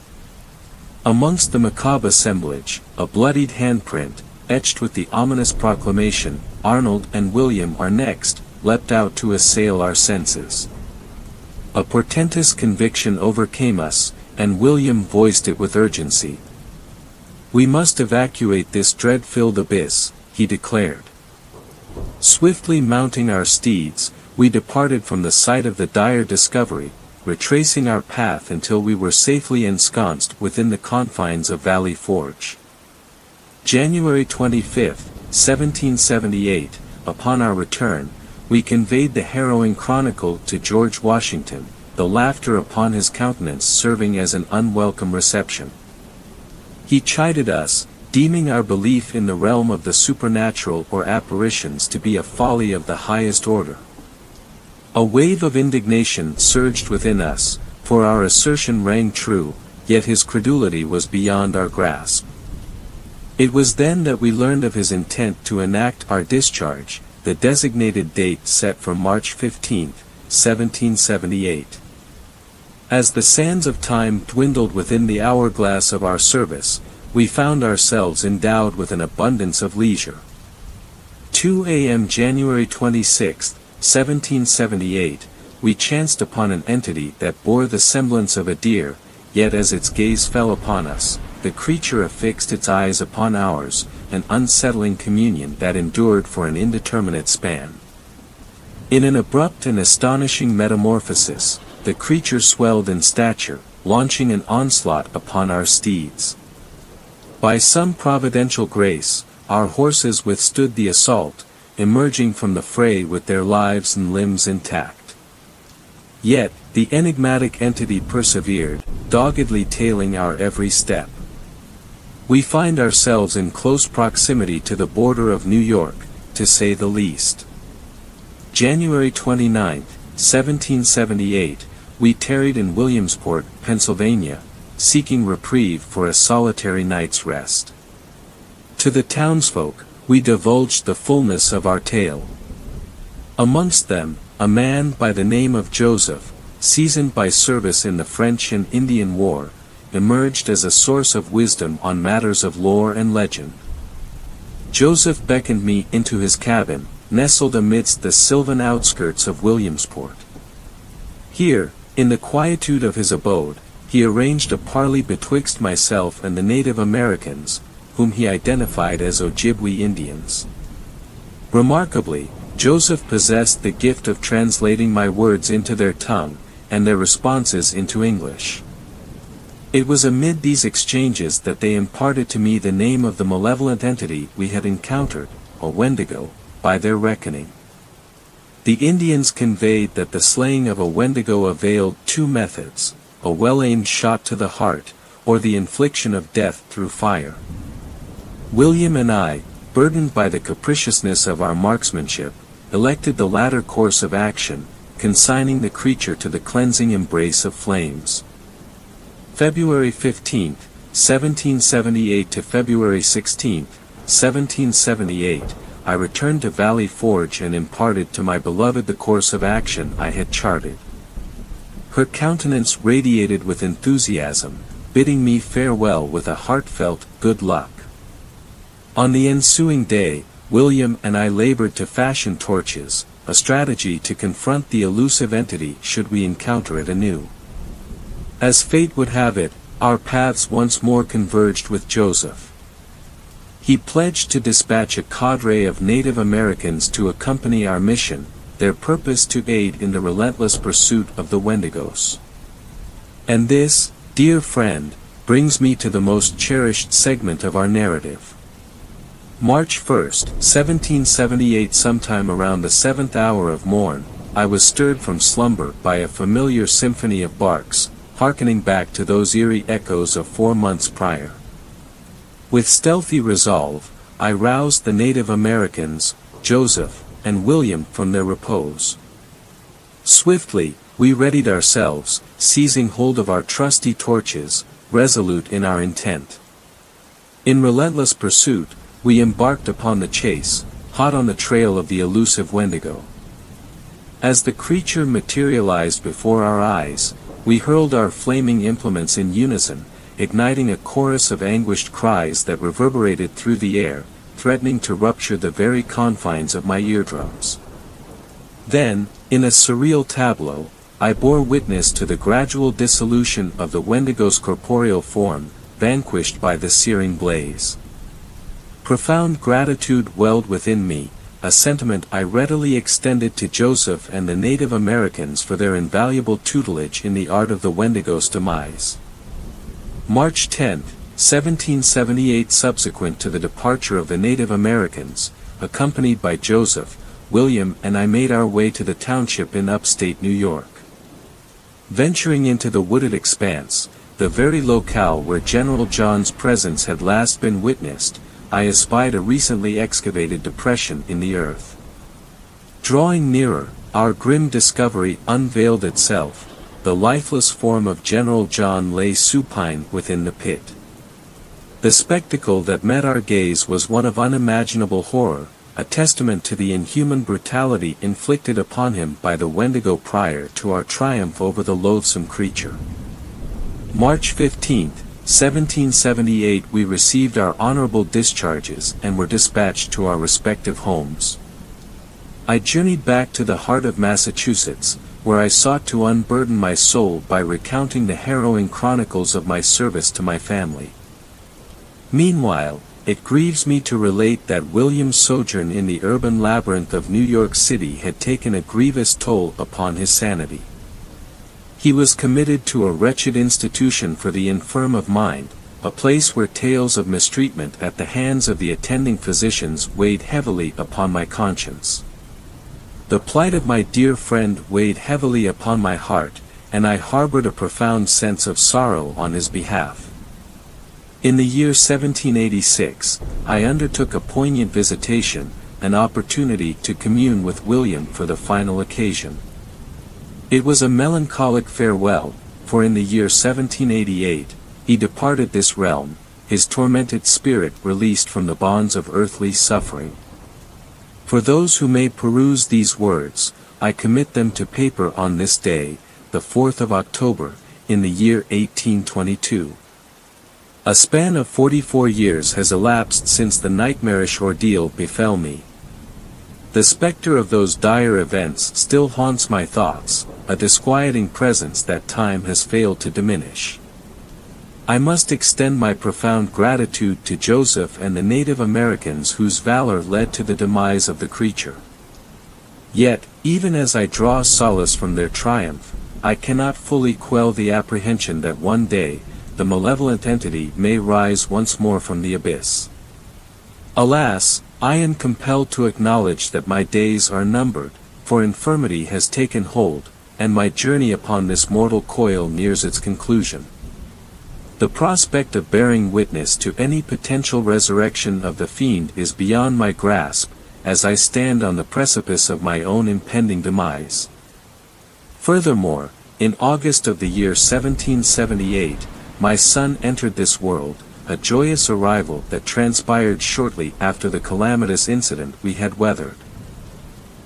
Amongst the macabre assemblage, a bloodied handprint, etched with the ominous proclamation, "Arnold and William are next," leapt out to assail our senses. A portentous conviction overcame us, and William voiced it with urgency. "We must evacuate this dread-filled abyss," he declared. Swiftly mounting our steeds, we departed from the site of the dire discovery, retracing our path until we were safely ensconced within the confines of Valley Forge. January 25, 1778, upon our return, we conveyed the harrowing chronicle to George Washington, the laughter upon his countenance serving as an unwelcome reception. He chided us, deeming our belief in the realm of the supernatural or apparitions to be a folly of the highest order. A wave of indignation surged within us, for our assertion rang true, yet his credulity was beyond our grasp. It was then that we learned of his intent to enact our discharge, the designated date set for March 15, 1778. As the sands of time dwindled within the hourglass of our service, we found ourselves endowed with an abundance of leisure. 2 a.m. January 26, 1778, we chanced upon an entity that bore the semblance of a deer, yet as its gaze fell upon us, the creature affixed its eyes upon ours, an unsettling communion that endured for an indeterminate span. In an abrupt and astonishing metamorphosis, the creature swelled in stature, launching an onslaught upon our steeds. By some providential grace, our horses withstood the assault, emerging from the fray with their lives and limbs intact. Yet, the enigmatic entity persevered, doggedly tailing our every step. We find ourselves in close proximity to the border of New York, to say the least. January 29, 1778, we tarried in Williamsport, Pennsylvania, seeking reprieve for a solitary night's rest. To the townsfolk, we divulged the fullness of our tale. Amongst them, a man by the name of Joseph, seasoned by service in the French and Indian War, emerged as a source of wisdom on matters of lore and legend. Joseph beckoned me into his cabin, nestled amidst the sylvan outskirts of Williamsport. Here, in the quietude of his abode, he arranged a parley betwixt myself and the Native Americans, whom he identified as Ojibwe Indians. Remarkably, Joseph possessed the gift of translating my words into their tongue, and their responses into English. It was amid these exchanges that they imparted to me the name of the malevolent entity we had encountered, a Wendigo, by their reckoning. The Indians conveyed that the slaying of a Wendigo availed two methods: a well-aimed shot to the heart, or the infliction of death through fire. William and I, burdened by the capriciousness of our marksmanship, elected the latter course of action, consigning the creature to the cleansing embrace of flames. February 15, 1778 to February 16, 1778, I returned to Valley Forge and imparted to my beloved the course of action I had charted. Her countenance radiated with enthusiasm, bidding me farewell with a heartfelt good luck. On the ensuing day, William and I labored to fashion torches, a strategy to confront the elusive entity should we encounter it anew. As fate would have it, our paths once more converged with Joseph. He pledged to dispatch a cadre of Native Americans to accompany our mission, their purpose to aid in the relentless pursuit of the Wendigos. And this, dear friend, brings me to the most cherished segment of our narrative. March 1, 1778. Sometime around the 7th hour of morn, I was stirred from slumber by a familiar symphony of barks, hearkening back to those eerie echoes of 4 months prior. With stealthy resolve, I roused the Native Americans, Joseph, and William from their repose. Swiftly, we readied ourselves, seizing hold of our trusty torches, resolute in our intent. In relentless pursuit, we embarked upon the chase, hot on the trail of the elusive Wendigo. As the creature materialized before our eyes, we hurled our flaming implements in unison, igniting a chorus of anguished cries that reverberated through the air, threatening to rupture the very confines of my eardrums. Then, in a surreal tableau, I bore witness to the gradual dissolution of the Wendigo's corporeal form, vanquished by the searing blaze. Profound gratitude welled within me, a sentiment I readily extended to Joseph and the Native Americans for their invaluable tutelage in the art of the Wendigo's demise. March 10, 1778. Subsequent to the departure of the Native Americans, accompanied by Joseph, William and I made our way to the township in upstate New York. Venturing into the wooded expanse, the very locale where General John's presence had last been witnessed, I espied a recently excavated depression in the earth. Drawing nearer, our grim discovery unveiled itself. The lifeless form of General John lay supine within the pit. The spectacle that met our gaze was one of unimaginable horror, a testament to the inhuman brutality inflicted upon him by the Wendigo prior to our triumph over the loathsome creature. March 15, 1778. We received our honorable discharges and were dispatched to our respective homes. I journeyed back to the heart of Massachusetts, where I sought to unburden my soul by recounting the harrowing chronicles of my service to my family. Meanwhile, it grieves me to relate that William's sojourn in the urban labyrinth of New York City had taken a grievous toll upon his sanity. He was committed to a wretched institution for the infirm of mind, a place where tales of mistreatment at the hands of the attending physicians weighed heavily upon my conscience. The plight of my dear friend weighed heavily upon my heart, and I harbored a profound sense of sorrow on his behalf. In the year 1786, I undertook a poignant visitation, an opportunity to commune with William for the final occasion. It was a melancholic farewell, for in the year 1788, he departed this realm, his tormented spirit released from the bonds of earthly suffering. For those who may peruse these words, I commit them to paper on this day, the 4th of October, in the year 1822. A span of 44 years has elapsed since the nightmarish ordeal befell me. The specter of those dire events still haunts my thoughts, a disquieting presence that time has failed to diminish. I must extend my profound gratitude to Joseph and the Native Americans whose valor led to the demise of the creature. Yet, even as I draw solace from their triumph, I cannot fully quell the apprehension that one day, the malevolent entity may rise once more from the abyss. Alas, I am compelled to acknowledge that my days are numbered, for infirmity has taken hold, and my journey upon this mortal coil nears its conclusion. The prospect of bearing witness to any potential resurrection of the fiend is beyond my grasp, as I stand on the precipice of my own impending demise. Furthermore, in August of the year 1778, my son entered this world, a joyous arrival that transpired shortly after the calamitous incident we had weathered.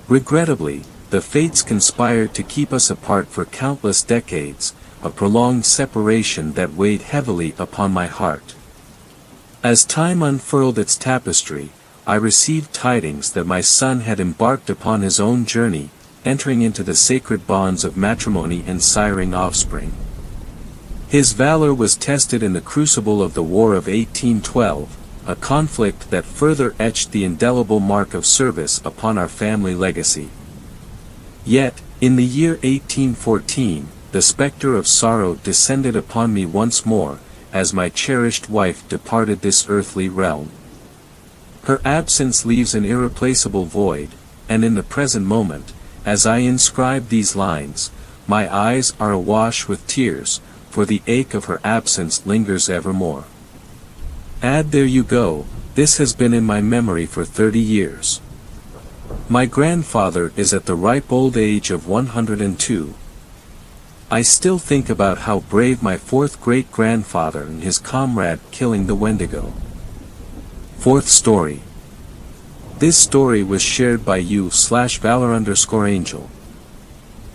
Regrettably, the fates conspired to keep us apart for countless decades, a prolonged separation that weighed heavily upon my heart. As time unfurled its tapestry, I received tidings that my son had embarked upon his own journey, entering into the sacred bonds of matrimony and siring offspring. His valor was tested in the crucible of the War of 1812, a conflict that further etched the indelible mark of service upon our family legacy. Yet, in the year 1814, the specter of sorrow descended upon me once more, as my cherished wife departed this earthly realm. Her absence leaves an irreplaceable void, and in the present moment, as I inscribe these lines, my eyes are awash with tears, for the ache of her absence lingers evermore. Add there you go, this has been in my memory for 30 years. My grandfather is at the ripe old age of 102. I still think about how brave my fourth great-grandfather and his comrade killing the Wendigo. Fourth story. This story was shared by you/Valor_Angel.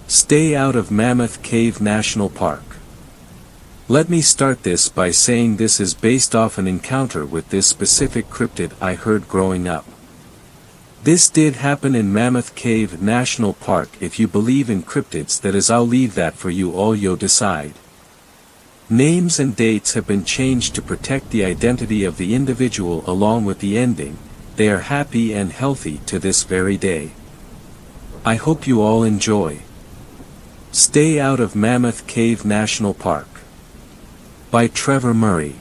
Stay out of Mammoth Cave National Park. Let me start this by saying this is based off an encounter with this specific cryptid I heard growing up. This did happen in Mammoth Cave National Park. If you believe in cryptids, that is, I'll leave that for you all, you decide. Names and dates have been changed to protect the identity of the individual along with the ending. They are happy and healthy to this very day. I hope you all enjoy. Stay out of Mammoth Cave National Park. By Trevor Murray.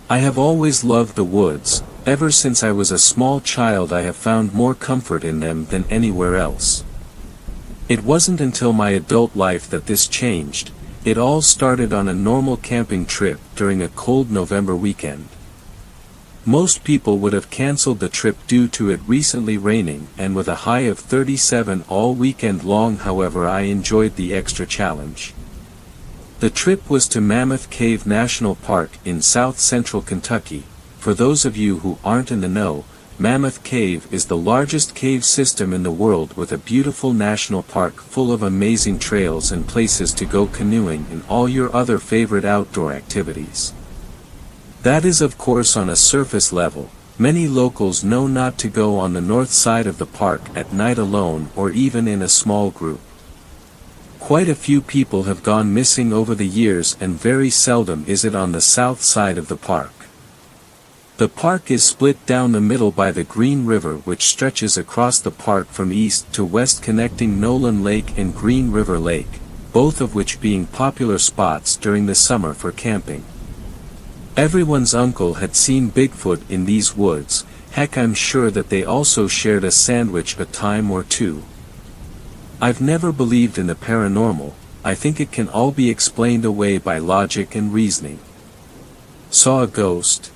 I have always loved the woods. Ever since I was a small child I have found more comfort in them than anywhere else. It wasn't until my adult life that this changed. It all started on a normal camping trip during a cold November weekend. Most people would have canceled the trip due to it recently raining, and with a high of 37 all weekend long. However, I enjoyed the extra challenge. The trip was to Mammoth Cave National Park in south-central Kentucky. For those of you who aren't in the know, Mammoth Cave is the largest cave system in the world, with a beautiful national park full of amazing trails and places to go canoeing and all your other favorite outdoor activities. That is of course on a surface level. Many locals know not to go on the north side of the park at night alone or even in a small group. Quite a few people have gone missing over the years, and very seldom is it on the south side of the park. The park is split down the middle by the Green River, which stretches across the park from east to west, connecting Nolan Lake and Green River Lake, both of which being popular spots during the summer for camping. Everyone's uncle had seen Bigfoot in these woods. Heck, I'm sure that they also shared a sandwich a time or two. I've never believed in the paranormal. I think it can all be explained away by logic and reasoning. Saw a ghost?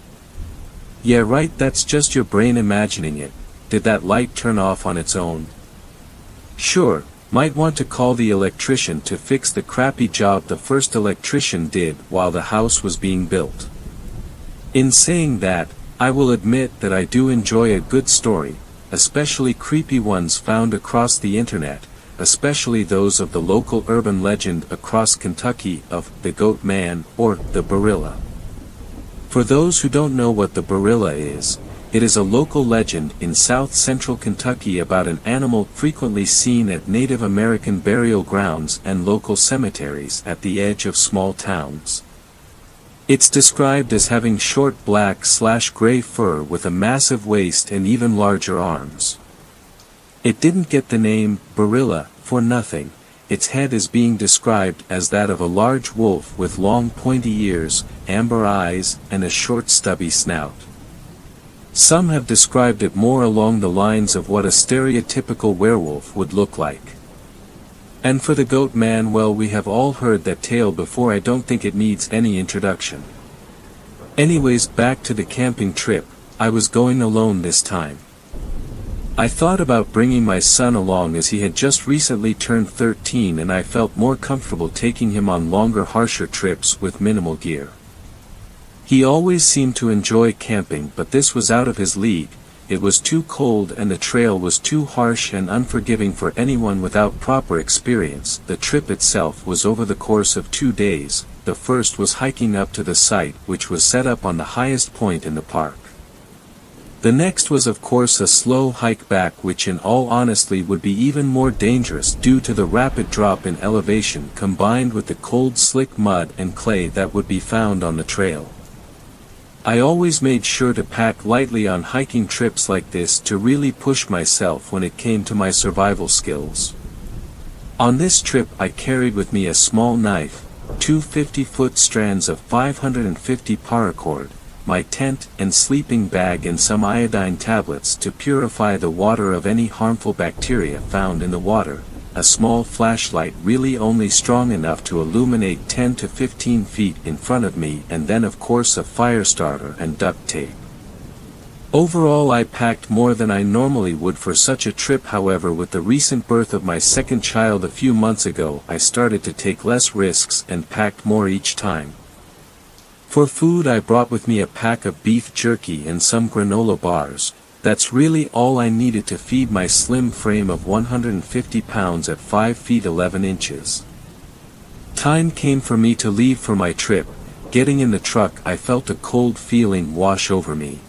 Yeah, right, that's just your brain imagining it. Did that light turn off on its own? Sure, might want to call the electrician to fix the crappy job the first electrician did while the house was being built. In saying that, I will admit that I do enjoy a good story, especially creepy ones found across the internet, especially those of the local urban legend across Kentucky of the Goat Man or the Barilla. For those who don't know what the Barilla is, it is a local legend in south-central Kentucky about an animal frequently seen at Native American burial grounds and local cemeteries at the edge of small towns. It's described as having short black/gray fur with a massive waist and even larger arms. It didn't get the name Barilla for nothing. Its head is being described as that of a large wolf with long pointy ears, amber eyes, and a short stubby snout. Some have described it more along the lines of what a stereotypical werewolf would look like. And for the Goat Man, well, we have all heard that tale before. I don't think it needs any introduction. Anyways, back to the camping trip. I was going alone this time. I thought about bringing my son along as he had just recently turned 13 and I felt more comfortable taking him on longer, harsher trips with minimal gear. He always seemed to enjoy camping, but this was out of his league. It was too cold and the trail was too harsh and unforgiving for anyone without proper experience. The trip itself was over the course of 2 days. The first was hiking up to the site, which was set up on the highest point in the park. The next was of course a slow hike back, which in all honesty would be even more dangerous due to the rapid drop in elevation combined with the cold slick mud and clay that would be found on the trail. I always made sure to pack lightly on hiking trips like this to really push myself when it came to my survival skills. On this trip I carried with me a small knife, 2 50-foot strands of 550 paracord, my tent and sleeping bag, and some iodine tablets to purify the water of any harmful bacteria found in the water, a small flashlight really only strong enough to illuminate 10 to 15 feet in front of me, and then of course a fire starter and duct tape. Overall I packed more than I normally would for such a trip. However, with the recent birth of my second child a few months ago, I started to take less risks and packed more each time. For food I brought with me a pack of beef jerky and some granola bars. That's really all I needed to feed my slim frame of 150 pounds at 5 feet 11 inches. Time came for me to leave for my trip. Getting in the truck I felt a cold feeling wash over me.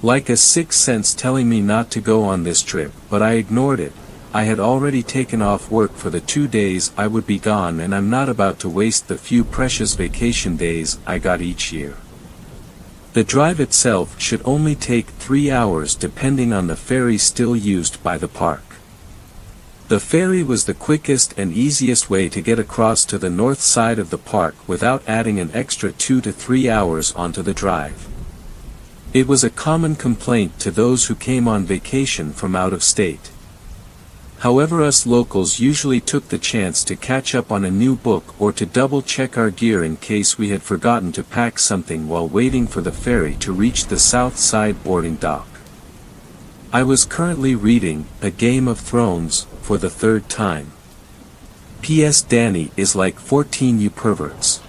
Like a sixth sense telling me not to go on this trip, but I ignored it. I had already taken off work for the 2 days I would be gone, and I'm not about to waste the few precious vacation days I got each year. The drive itself should only take 3 hours depending on the ferry still used by the park. The ferry was the quickest and easiest way to get across to the north side of the park without adding an extra 2 to 3 hours onto the drive. It was a common complaint to those who came on vacation from out of state. However, us locals usually took the chance to catch up on a new book or to double-check our gear in case we had forgotten to pack something while waiting for the ferry to reach the south side boarding dock. I was currently reading A Game of Thrones for the 3rd time. P.S. Danny is like 14, you perverts.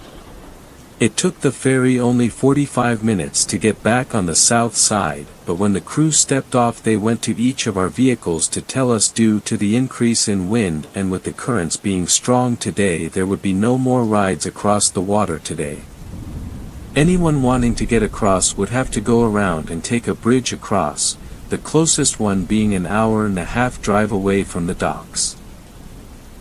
It took the ferry only 45 minutes to get back on the south side, but when the crew stepped off they went to each of our vehicles to tell us due to the increase in wind and with the currents being strong today there would be no more rides across the water today. Anyone wanting to get across would have to go around and take a bridge across, the closest one being an hour-and-a-half drive away from the docks.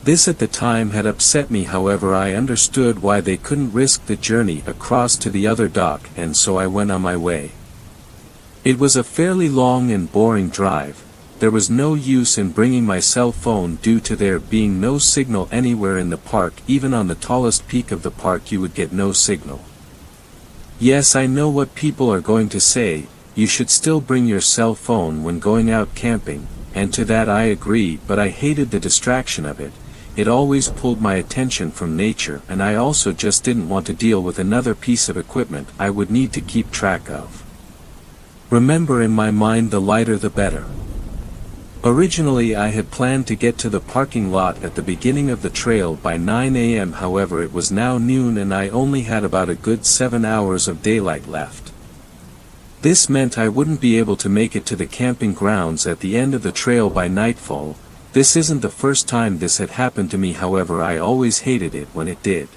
This at the time had upset me. However, I understood why they couldn't risk the journey across to the other dock, and so I went on my way. It was a fairly long and boring drive. There was no use in bringing my cell phone due to there being no signal anywhere in the park. Even on the tallest peak of the park you would get no signal. Yes, I know what people are going to say, you should still bring your cell phone when going out camping, and to that I agree, but I hated the distraction of it. It always pulled my attention from nature, and I also just didn't want to deal with another piece of equipment I would need to keep track of. Remember, in my mind, the lighter the better. Originally I had planned to get to the parking lot at the beginning of the trail by 9 a.m. However, it was now noon and I only had about a good 7 hours of daylight left. This meant I wouldn't be able to make it to the camping grounds at the end of the trail by nightfall. This isn't the first time this had happened to me, however I always hated it when it did.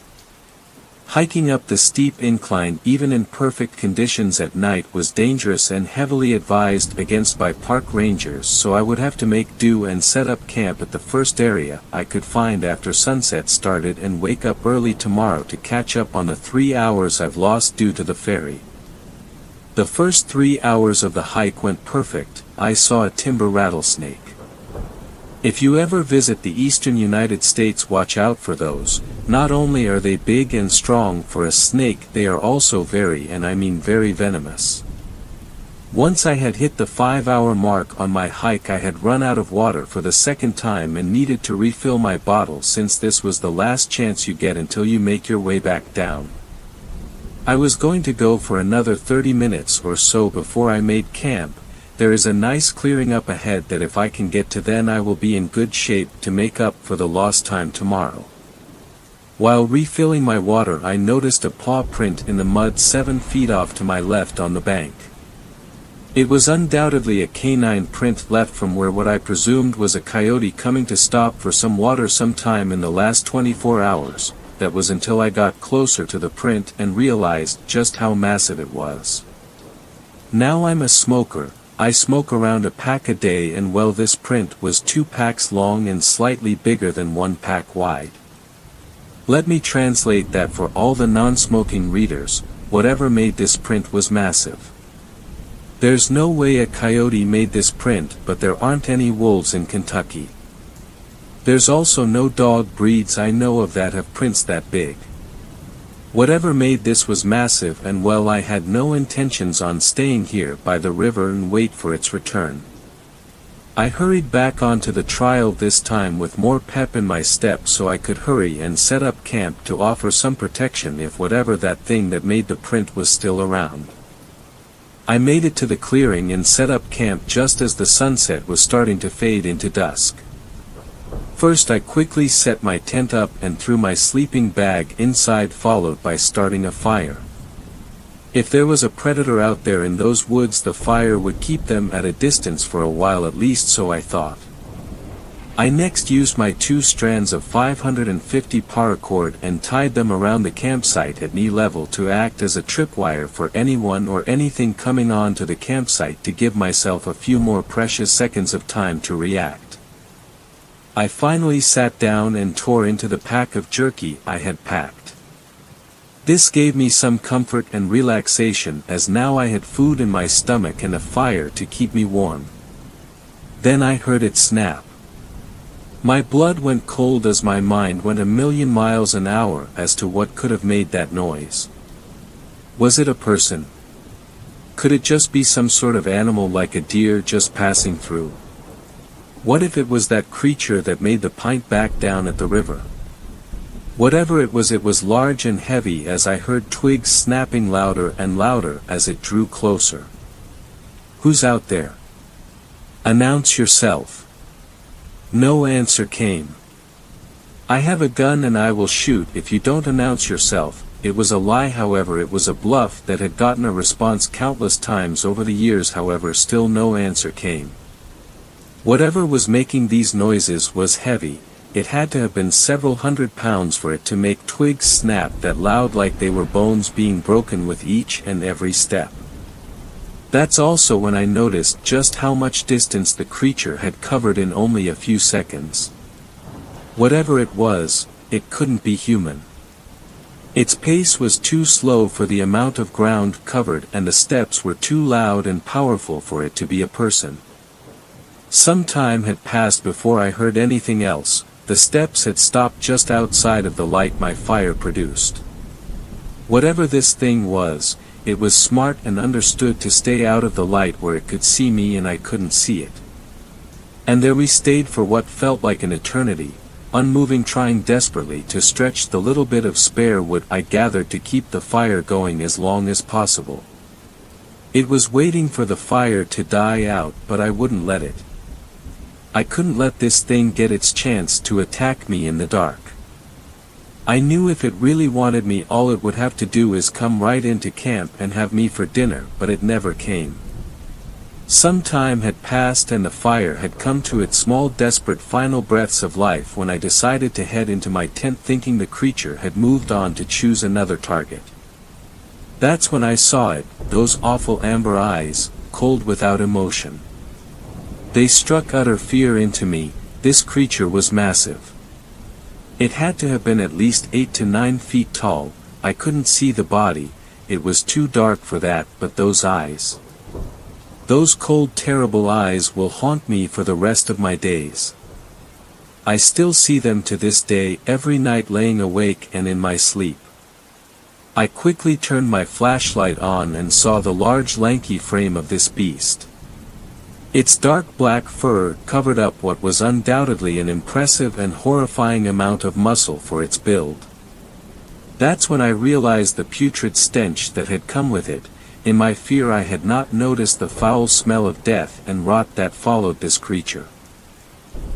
Hiking up the steep incline even in perfect conditions at night was dangerous and heavily advised against by park rangers, so I would have to make do and set up camp at the first area I could find after sunset started and wake up early tomorrow to catch up on the 3 hours I've lost due to the ferry. The first 3 hours of the hike went perfect. I saw a timber rattlesnake. If you ever visit the eastern United States, watch out for those. Not only are they big and strong for a snake, they are also very, and I mean very, venomous. Once I had hit the 5-hour mark on my hike, I had run out of water for the second time and needed to refill my bottle, since this was the last chance you get until you make your way back down. I was going to go for another 30 minutes or so before I made camp. There is a nice clearing up ahead that if I can get to, then I will be in good shape to make up for the lost time tomorrow. While refilling my water, I noticed a paw print in the mud 7 feet off to my left on the bank. It was undoubtedly a canine print left from where what I presumed was a coyote coming to stop for some water sometime in the last 24 hours. That was until I got closer to the print and realized just how massive it was. Now I'm a smoker. I smoke around a pack a day, and well, this print was 2 packs long and slightly bigger than 1 pack wide. Let me translate that for all the non-smoking readers. Whatever made this print was massive. There's no way a coyote made this print, but there aren't any wolves in Kentucky. There's also no dog breeds I know of that have prints that big. Whatever made this was massive, and well, I had no intentions on staying here by the river and wait for its return. I hurried back onto the trail, this time with more pep in my step, so I could hurry and set up camp to offer some protection if whatever that thing that made the print was still around. I made it to the clearing and set up camp just as the sunset was starting to fade into dusk. First I quickly set my tent up and threw my sleeping bag inside, followed by starting a fire. If there was a predator out there in those woods, the fire would keep them at a distance for a while at least, so I thought. I next used my 2 strands of 550 paracord and tied them around the campsite at knee level to act as a tripwire for anyone or anything coming on to the campsite, to give myself a few more precious seconds of time to react. I finally sat down and tore into the pack of jerky I had packed. This gave me some comfort and relaxation, as now I had food in my stomach and a fire to keep me warm. Then I heard it snap. My blood went cold as my mind went a million miles an hour as to what could have made that noise. Was it a person? Could it just be some sort of animal like a deer just passing through? What if it was that creature that made the pint back down at the river? Whatever it was large and heavy, as I heard twigs snapping louder and louder as it drew closer. Who's out there? Announce yourself. No answer came. I have a gun and I will shoot if you don't announce yourself. It was a lie, however it was a bluff that had gotten a response countless times over the years, however still no answer came. Whatever was making these noises was heavy. It had to have been several 100 pounds for it to make twigs snap that loud, like they were bones being broken with each and every step. That's also when I noticed just how much distance the creature had covered in only a few seconds. Whatever it was, it couldn't be human. Its pace was too slow for the amount of ground covered, and the steps were too loud and powerful for it to be a person. Some time had passed before I heard anything else. The steps had stopped just outside of the light my fire produced. Whatever this thing was, it was smart and understood to stay out of the light where it could see me and I couldn't see it. And there we stayed for what felt like an eternity, unmoving, trying desperately to stretch the little bit of spare wood I gathered to keep the fire going as long as possible. It was waiting for the fire to die out, but I wouldn't let it. I couldn't let this thing get its chance to attack me in the dark. I knew if it really wanted me, all it would have to do is come right into camp and have me for dinner, but it never came. Some time had passed and the fire had come to its small, desperate final breaths of life when I decided to head into my tent, thinking the creature had moved on to choose another target. That's when I saw it, those awful amber eyes, cold without emotion. They struck utter fear into me. This creature was massive. It had to have been at least 8 to 9 feet tall. I couldn't see the body, it was too dark for that, but those eyes. Those cold, terrible eyes will haunt me for the rest of my days. I still see them to this day, every night laying awake and in my sleep. I quickly turned my flashlight on and saw the large, lanky frame of this beast. Its dark black fur covered up what was undoubtedly an impressive and horrifying amount of muscle for its build. That's when I realized the putrid stench that had come with it. In my fear I had not noticed the foul smell of death and rot that followed this creature.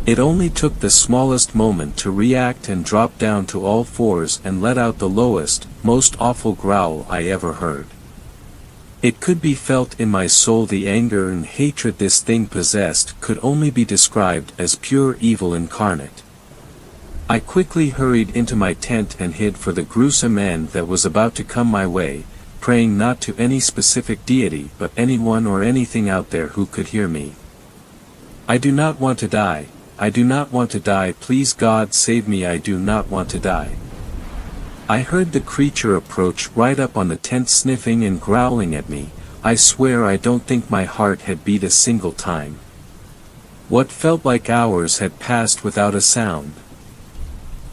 It only took the smallest moment to react and drop down to all fours and let out the lowest, most awful growl I ever heard. It could be felt in my soul. The anger and hatred this thing possessed could only be described as pure evil incarnate. I quickly hurried into my tent and hid for the gruesome end that was about to come my way, praying not to any specific deity but anyone or anything out there who could hear me. I do not want to die. I do not want to die. Please God, save me. I do not want to die. I heard the creature approach right up on the tent, sniffing and growling at me. I swear I don't think my heart had beat a single time. What felt like hours had passed without a sound.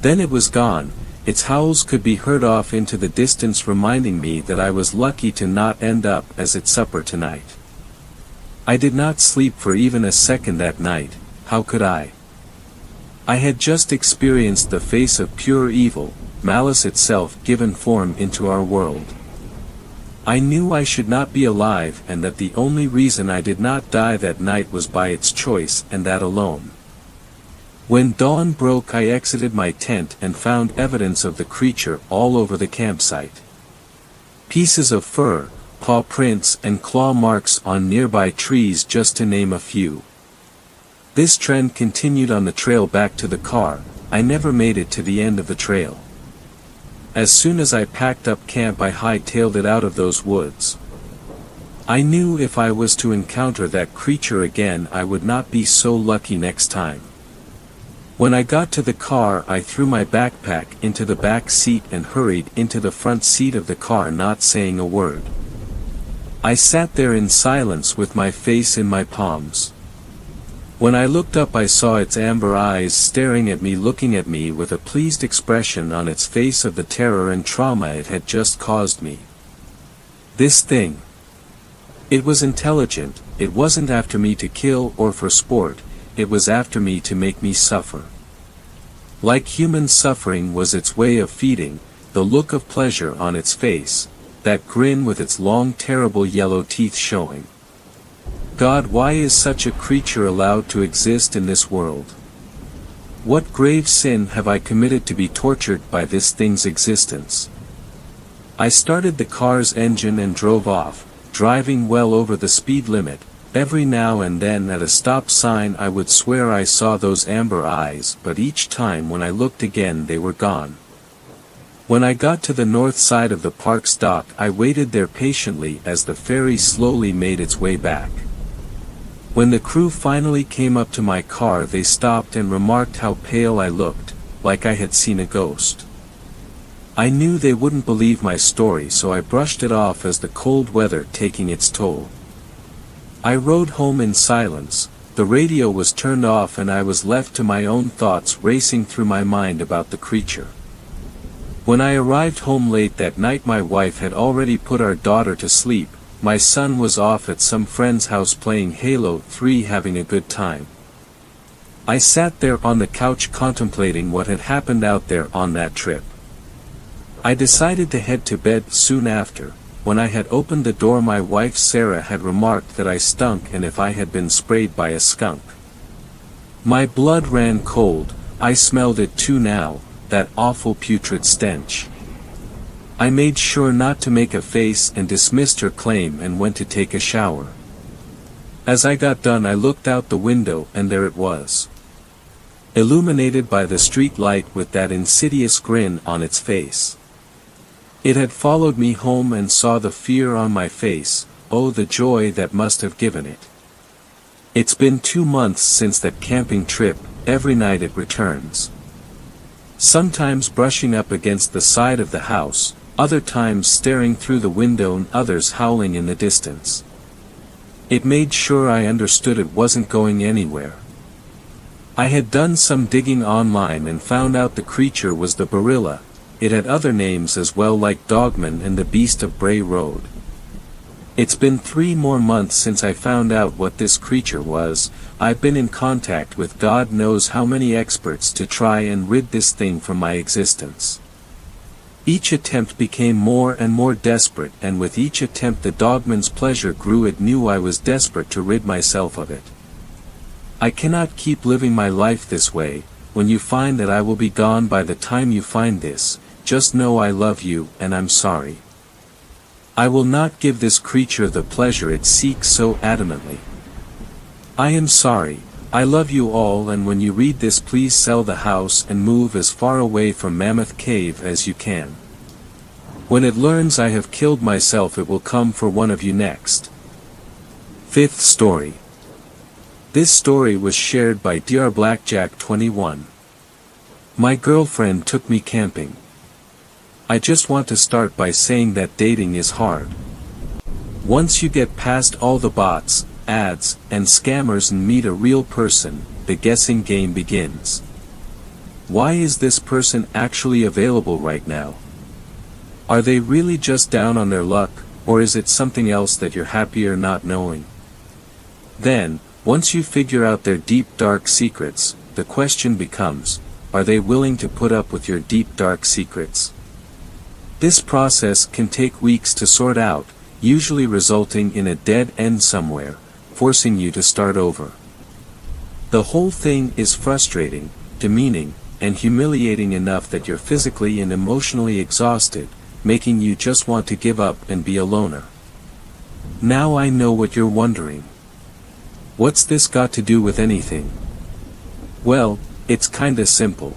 Then it was gone. Its howls could be heard off into the distance, reminding me that I was lucky to not end up as its supper tonight. I did not sleep for even a second that night. How could I? I had just experienced the face of pure evil, malice itself given form into our world. I knew I should not be alive, and that the only reason I did not die that night was by its choice, and that alone. When dawn broke, I exited my tent and found evidence of the creature all over the campsite. Pieces of fur, paw prints and claw marks on nearby trees, just to name a few. This trend continued on the trail back to the car. I never made it to the end of the trail. As soon as I packed up camp, I hightailed it out of those woods. I knew if I was to encounter that creature again, I would not be so lucky next time. When I got to the car, I threw my backpack into the back seat and hurried into the front seat of the car, not saying a word. I sat there in silence with my face in my palms. When I looked up, I saw its amber eyes staring at me, looking at me with a pleased expression on its face of the terror and trauma it had just caused me. This thing. It was intelligent. It wasn't after me to kill or for sport. It was after me to make me suffer. Like human suffering was its way of feeding, the look of pleasure on its face, that grin with its long, terrible yellow teeth showing. God, why is such a creature allowed to exist in this world? What grave sin have I committed to be tortured by this thing's existence? I started the car's engine and drove off, driving well over the speed limit. Every now and then at a stop sign I would swear I saw those amber eyes, but each time when I looked again they were gone. When I got to the north side of the park's dock, I waited there patiently as the ferry slowly made its way back. When the crew finally came up to my car, they stopped and remarked how pale I looked, like I had seen a ghost. I knew they wouldn't believe my story, so I brushed it off as the cold weather taking its toll. I rode home in silence. The radio was turned off and I was left to my own thoughts racing through my mind about the creature. When I arrived home late that night, my wife had already put our daughter to sleep. My son was off at some friend's house playing Halo 3, having a good time. I sat there on the couch contemplating what had happened out there on that trip. I decided to head to bed soon after. When I had opened the door, my wife Sarah had remarked that I stunk and if I had been sprayed by a skunk. My blood ran cold. I smelled it too now, that awful putrid stench. I made sure not to make a face and dismissed her claim and went to take a shower. As I got done, I looked out the window and there it was, illuminated by the street light with that insidious grin on its face. It had followed me home and saw the fear on my face. Oh, the joy that must have given it. It's been 2 months since that camping trip. Every night it returns. Sometimes brushing up against the side of the house, other times staring through the window and others howling in the distance. It made sure I understood it wasn't going anywhere. I had done some digging online and found out the creature was the Barilla. It had other names as well, like Dogman and the Beast of Bray Road. It's been 3 more months since I found out what this creature was. I've been in contact with God knows how many experts to try and rid this thing from my existence. Each attempt became more and more desperate, and with each attempt the Dogman's pleasure grew. It knew I was desperate to rid myself of it. I cannot keep living my life this way. When you find that I will be gone by the time you find this, just know I love you and I'm sorry. I will not give this creature the pleasure it seeks so adamantly. I am sorry. I love you all, and when you read this, please sell the house and move as far away from Mammoth Cave as you can. When it learns I have killed myself, it will come for one of you next. 5th story. This story was shared by Dr. Blackjack 21. My girlfriend took me camping. I just want to start by saying that dating is hard. Once you get past all the bots, ads, and scammers and meet a real person, the guessing game begins. Why is this person actually available right now? Are they really just down on their luck, or is it something else that you're happier not knowing? Then, once you figure out their deep dark secrets, the question becomes, are they willing to put up with your deep dark secrets? This process can take weeks to sort out, usually resulting in a dead end somewhere, forcing you to start over. The whole thing is frustrating, demeaning, and humiliating enough that you're physically and emotionally exhausted, making you just want to give up and be a loner. Now I know what you're wondering. What's this got to do with anything? Well, it's kinda simple.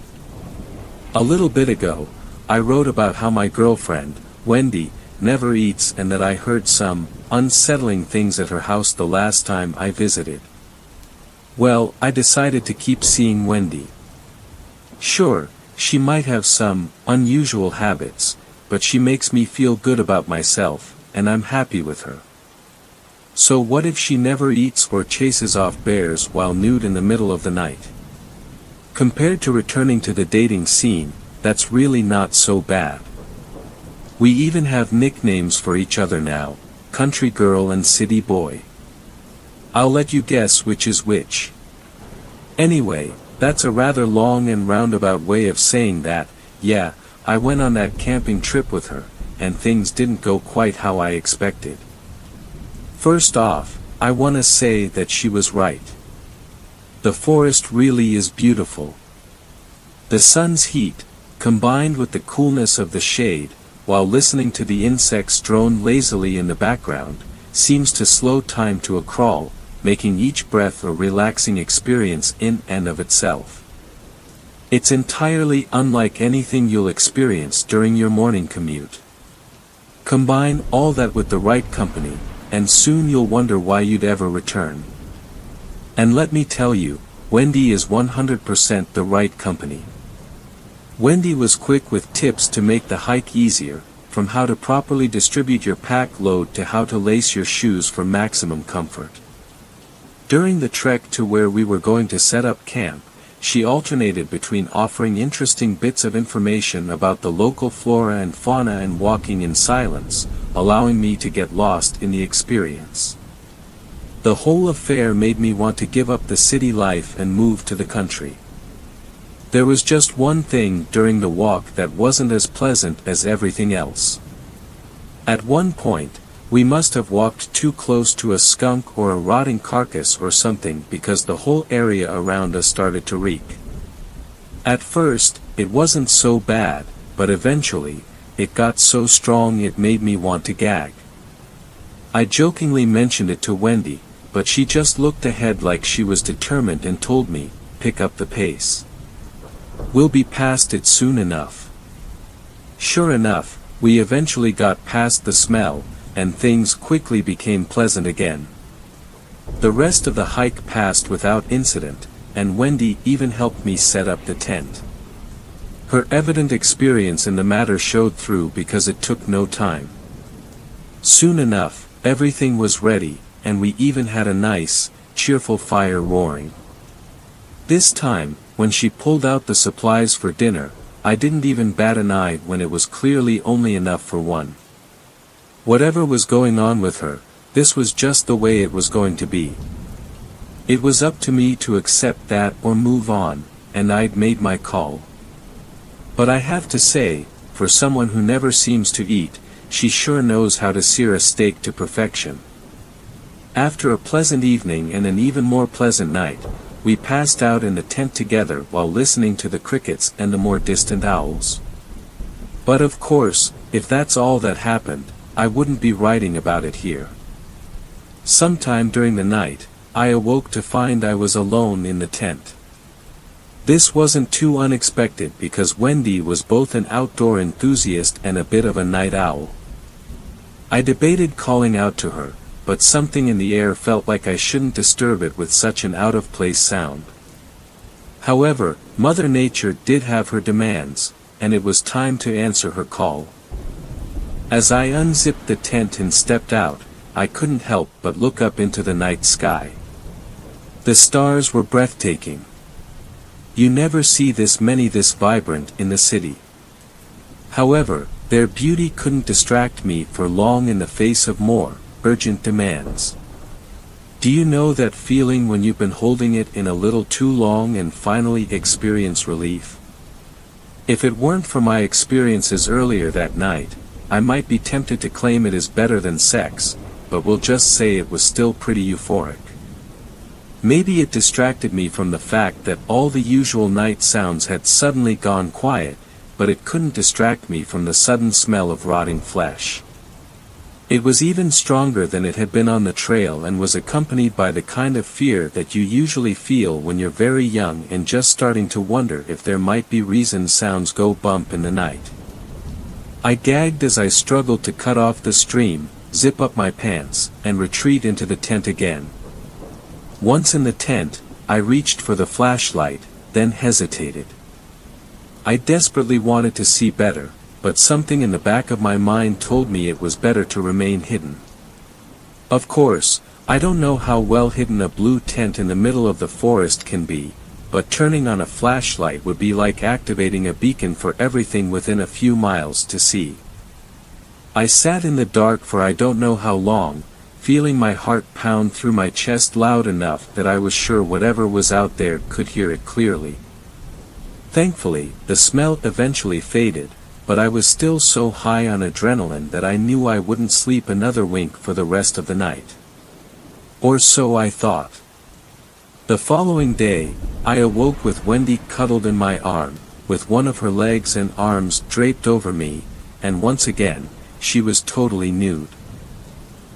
A little bit ago, I wrote about how my girlfriend, Wendy, never eats and that I heard some unsettling things at her house the last time I visited. Well, I decided to keep seeing Wendy. Sure, she might have some unusual habits, but she makes me feel good about myself, and I'm happy with her. So what if she never eats or chases off bears while nude in the middle of the night? Compared to returning to the dating scene, that's really not so bad. We even have nicknames for each other now, Country Girl and City Boy. I'll let you guess which is which. Anyway, that's a rather long and roundabout way of saying that, yeah, I went on that camping trip with her, and things didn't go quite how I expected. First off, I want to say that she was right. The forest really is beautiful. The sun's heat, combined with the coolness of the shade, while listening to the insects drone lazily in the background, seems to slow time to a crawl, making each breath a relaxing experience in and of itself. It's entirely unlike anything you'll experience during your morning commute. Combine all that with the right company, and soon you'll wonder why you'd ever return. And let me tell you, Wendy is 100% the right company. Wendy was quick with tips to make the hike easier, from how to properly distribute your pack load to how to lace your shoes for maximum comfort. During the trek to where we were going to set up camp, she alternated between offering interesting bits of information about the local flora and fauna and walking in silence, allowing me to get lost in the experience. The whole affair made me want to give up the city life and move to the country. There was just one thing during the walk that wasn't as pleasant as everything else. At one point, we must have walked too close to a skunk or a rotting carcass or something because the whole area around us started to reek. At first, it wasn't so bad, but eventually, it got so strong it made me want to gag. I jokingly mentioned it to Wendy, but she just looked ahead like she was determined and told me, "Pick up the pace. We'll be past it soon enough." Sure enough, we eventually got past the smell, and things quickly became pleasant again. The rest of the hike passed without incident, and Wendy even helped me set up the tent. Her evident experience in the matter showed through because it took no time. Soon enough, everything was ready, and we even had a nice, cheerful fire roaring. This time, when she pulled out the supplies for dinner, I didn't even bat an eye when it was clearly only enough for one. Whatever was going on with her, this was just the way it was going to be. It was up to me to accept that or move on, and I'd made my call. But I have to say, for someone who never seems to eat, she sure knows how to sear a steak to perfection. After a pleasant evening and an even more pleasant night, we passed out in the tent together while listening to the crickets and the more distant owls. But of course, if that's all that happened, I wouldn't be writing about it here. Sometime during the night, I awoke to find I was alone in the tent. This wasn't too unexpected because Wendy was both an outdoor enthusiast and a bit of a night owl. I debated calling out to her, but something in the air felt like I shouldn't disturb it with such an out-of-place sound. However, Mother Nature did have her demands, and it was time to answer her call. As I unzipped the tent and stepped out, I couldn't help but look up into the night sky. The stars were breathtaking. You never see this many this vibrant in the city. However, their beauty couldn't distract me for long in the face of more urgent demands. Do you know that feeling when you've been holding it in a little too long and finally experience relief? If it weren't for my experiences earlier that night, I might be tempted to claim it is better than sex, but we'll just say it was still pretty euphoric. Maybe it distracted me from the fact that all the usual night sounds had suddenly gone quiet, but it couldn't distract me from the sudden smell of rotting flesh. It was even stronger than it had been on the trail and was accompanied by the kind of fear that you usually feel when you're very young and just starting to wonder if there might be reasons sounds go bump in the night. I gagged as I struggled to cut off the stream, zip up my pants, and retreat into the tent again. Once in the tent, I reached for the flashlight, then hesitated. I desperately wanted to see better, but something in the back of my mind told me it was better to remain hidden. Of course, I don't know how well hidden a blue tent in the middle of the forest can be, but turning on a flashlight would be like activating a beacon for everything within a few miles to see. I sat in the dark for I don't know how long, feeling my heart pound through my chest loud enough that I was sure whatever was out there could hear it clearly. Thankfully, the smell eventually faded, but I was still so high on adrenaline that I knew I wouldn't sleep another wink for the rest of the night. Or so I thought. The following day, I awoke with Wendy cuddled in my arm, with one of her legs and arms draped over me, and once again, she was totally nude.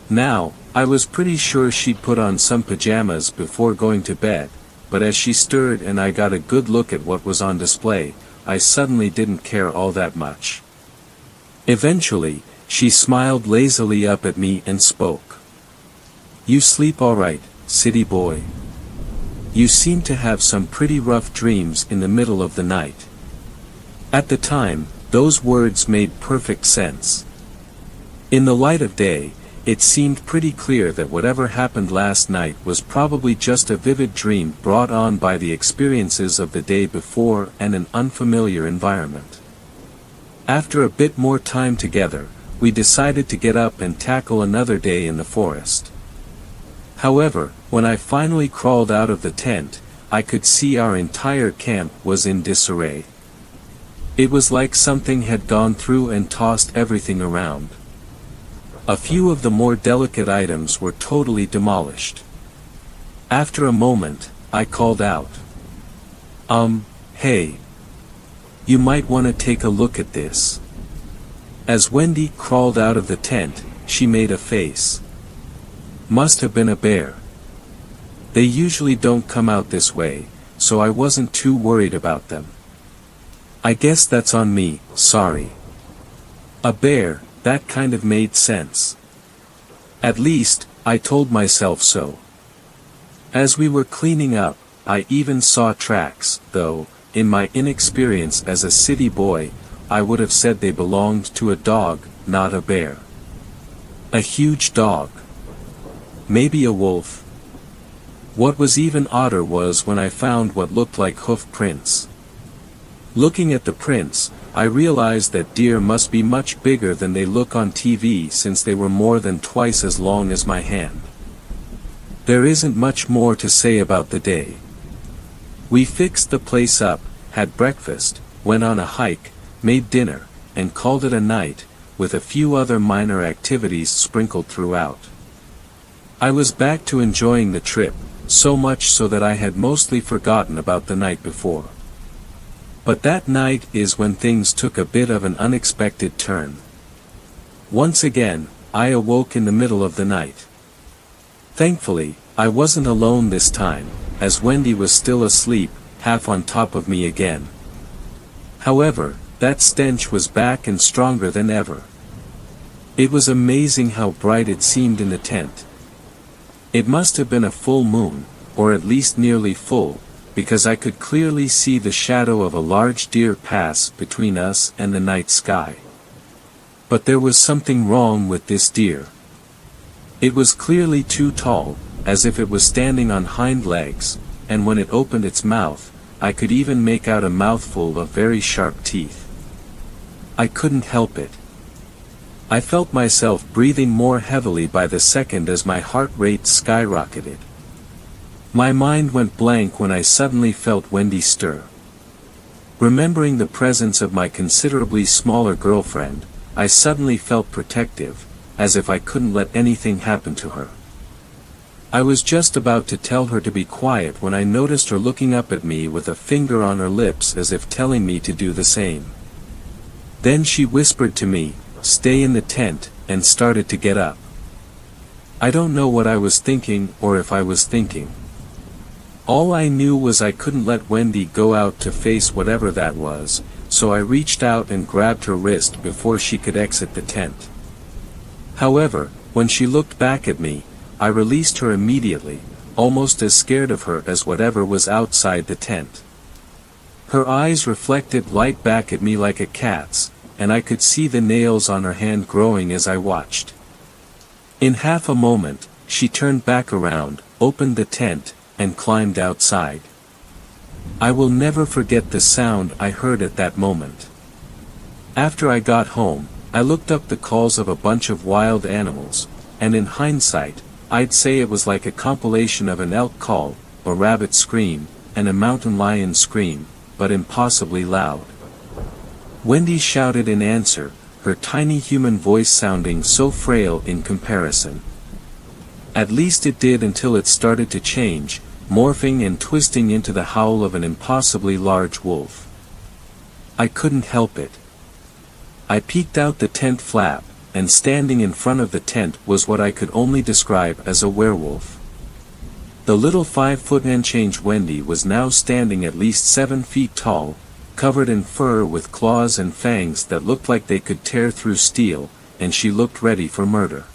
Now, I was pretty sure she'd put on some pajamas before going to bed, but as she stirred and I got a good look at what was on display, I suddenly didn't care all that much. Eventually, she smiled lazily up at me and spoke. "You sleep all right, city boy? You seem to have some pretty rough dreams in the middle of the night." At the time, those words made perfect sense. In the light of day, it seemed pretty clear that whatever happened last night was probably just a vivid dream brought on by the experiences of the day before and an unfamiliar environment. After a bit more time together, we decided to get up and tackle another day in the forest. However, when I finally crawled out of the tent, I could see our entire camp was in disarray. It was like something had gone through and tossed everything around. A few of the more delicate items were totally demolished. After a moment, I called out. Hey. You might want to take a look at this. As Wendy crawled out of the tent, she made a face. Must have been a bear. They usually don't come out this way, so I wasn't too worried about them. I guess that's on me, sorry. A bear, that kind of made sense. At least, I told myself so. As we were cleaning up, I even saw tracks, though, in my inexperience as a city boy, I would have said they belonged to a dog, not a bear. A huge dog. Maybe a wolf. What was even odder was when I found what looked like hoof prints. Looking at the prints, I realized that deer must be much bigger than they look on TV since they were more than twice as long as my hand. There isn't much more to say about the day. We fixed the place up, had breakfast, went on a hike, made dinner, and called it a night, with a few other minor activities sprinkled throughout. I was back to enjoying the trip, so much so that I had mostly forgotten about the night before. But that night is when things took a bit of an unexpected turn. Once again, I awoke in the middle of the night. Thankfully, I wasn't alone this time, as Wendy was still asleep, half on top of me again. However, that stench was back and stronger than ever. It was amazing how bright it seemed in the tent. It must have been a full moon, or at least nearly full, because I could clearly see the shadow of a large deer pass between us and the night sky. But there was something wrong with this deer. It was clearly too tall, as if it was standing on hind legs, and when it opened its mouth, I could even make out a mouthful of very sharp teeth. I couldn't help it. I felt myself breathing more heavily by the second as my heart rate skyrocketed. My mind went blank when I suddenly felt Wendy stir. Remembering the presence of my considerably smaller girlfriend, I suddenly felt protective, as if I couldn't let anything happen to her. I was just about to tell her to be quiet when I noticed her looking up at me with a finger on her lips as if telling me to do the same. Then she whispered to me, "Stay in the tent," and started to get up. I don't know what I was thinking or if I was thinking. All I knew was I couldn't let Wendy go out to face whatever that was, so I reached out and grabbed her wrist before she could exit the tent. However, when she looked back at me, I released her immediately, almost as scared of her as whatever was outside the tent. Her eyes reflected light back at me like a cat's, and I could see the nails on her hand growing as I watched. In half a moment, she turned back around, opened the tent, and climbed outside. I will never forget the sound I heard at that moment. After I got home, I looked up the calls of a bunch of wild animals, and in hindsight, I'd say it was like a compilation of an elk call, a rabbit scream, and a mountain lion scream, but impossibly loud. Wendy shouted in answer, her tiny human voice sounding so frail in comparison. At least it did until it started to change, morphing and twisting into the howl of an impossibly large wolf. I couldn't help it. I peeked out the tent flap, and standing in front of the tent was what I could only describe as a werewolf. The little 5 foot and change Wendy was now standing at least 7 feet tall, covered in fur with claws and fangs that looked like they could tear through steel, and she looked ready for murder.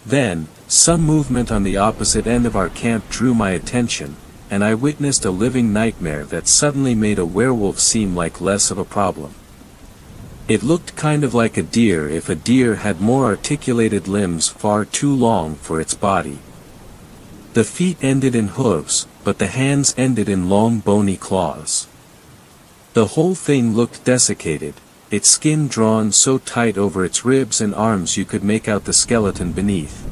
Then, some movement on the opposite end of our camp drew my attention, and I witnessed a living nightmare that suddenly made a werewolf seem like less of a problem. It looked kind of like a deer if a deer had more articulated limbs far too long for its body. The feet ended in hooves, but the hands ended in long bony claws. The whole thing looked desiccated, its skin drawn so tight over its ribs and arms you could make out the skeleton beneath.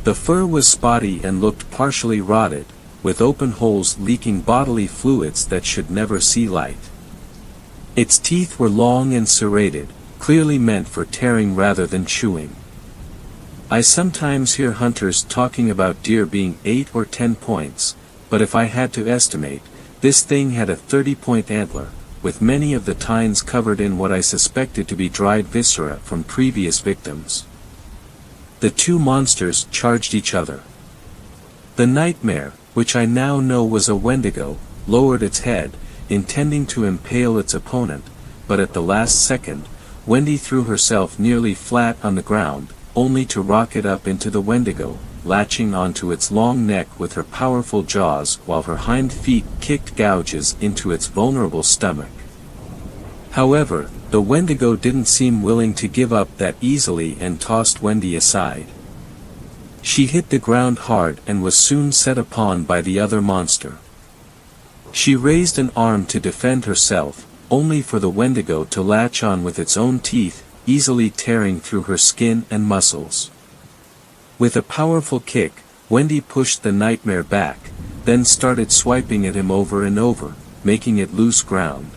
The fur was spotty and looked partially rotted, with open holes leaking bodily fluids that should never see light. Its teeth were long and serrated, clearly meant for tearing rather than chewing. I sometimes hear hunters talking about deer being 8 or 10 points, but if I had to estimate, this thing had a 30-point antler, with many of the tines covered in what I suspected to be dried viscera from previous victims. The two monsters charged each other. The nightmare, which I now know was a Wendigo, lowered its head, intending to impale its opponent, but at the last second, Wendy threw herself nearly flat on the ground, only to rocket up into the Wendigo, latching onto its long neck with her powerful jaws while her hind feet kicked gouges into its vulnerable stomach. However, the Wendigo didn't seem willing to give up that easily and tossed Wendy aside. She hit the ground hard and was soon set upon by the other monster. She raised an arm to defend herself, only for the Wendigo to latch on with its own teeth, easily tearing through her skin and muscles. With a powerful kick, Wendy pushed the nightmare back, then started swiping at him over and over, making it lose ground.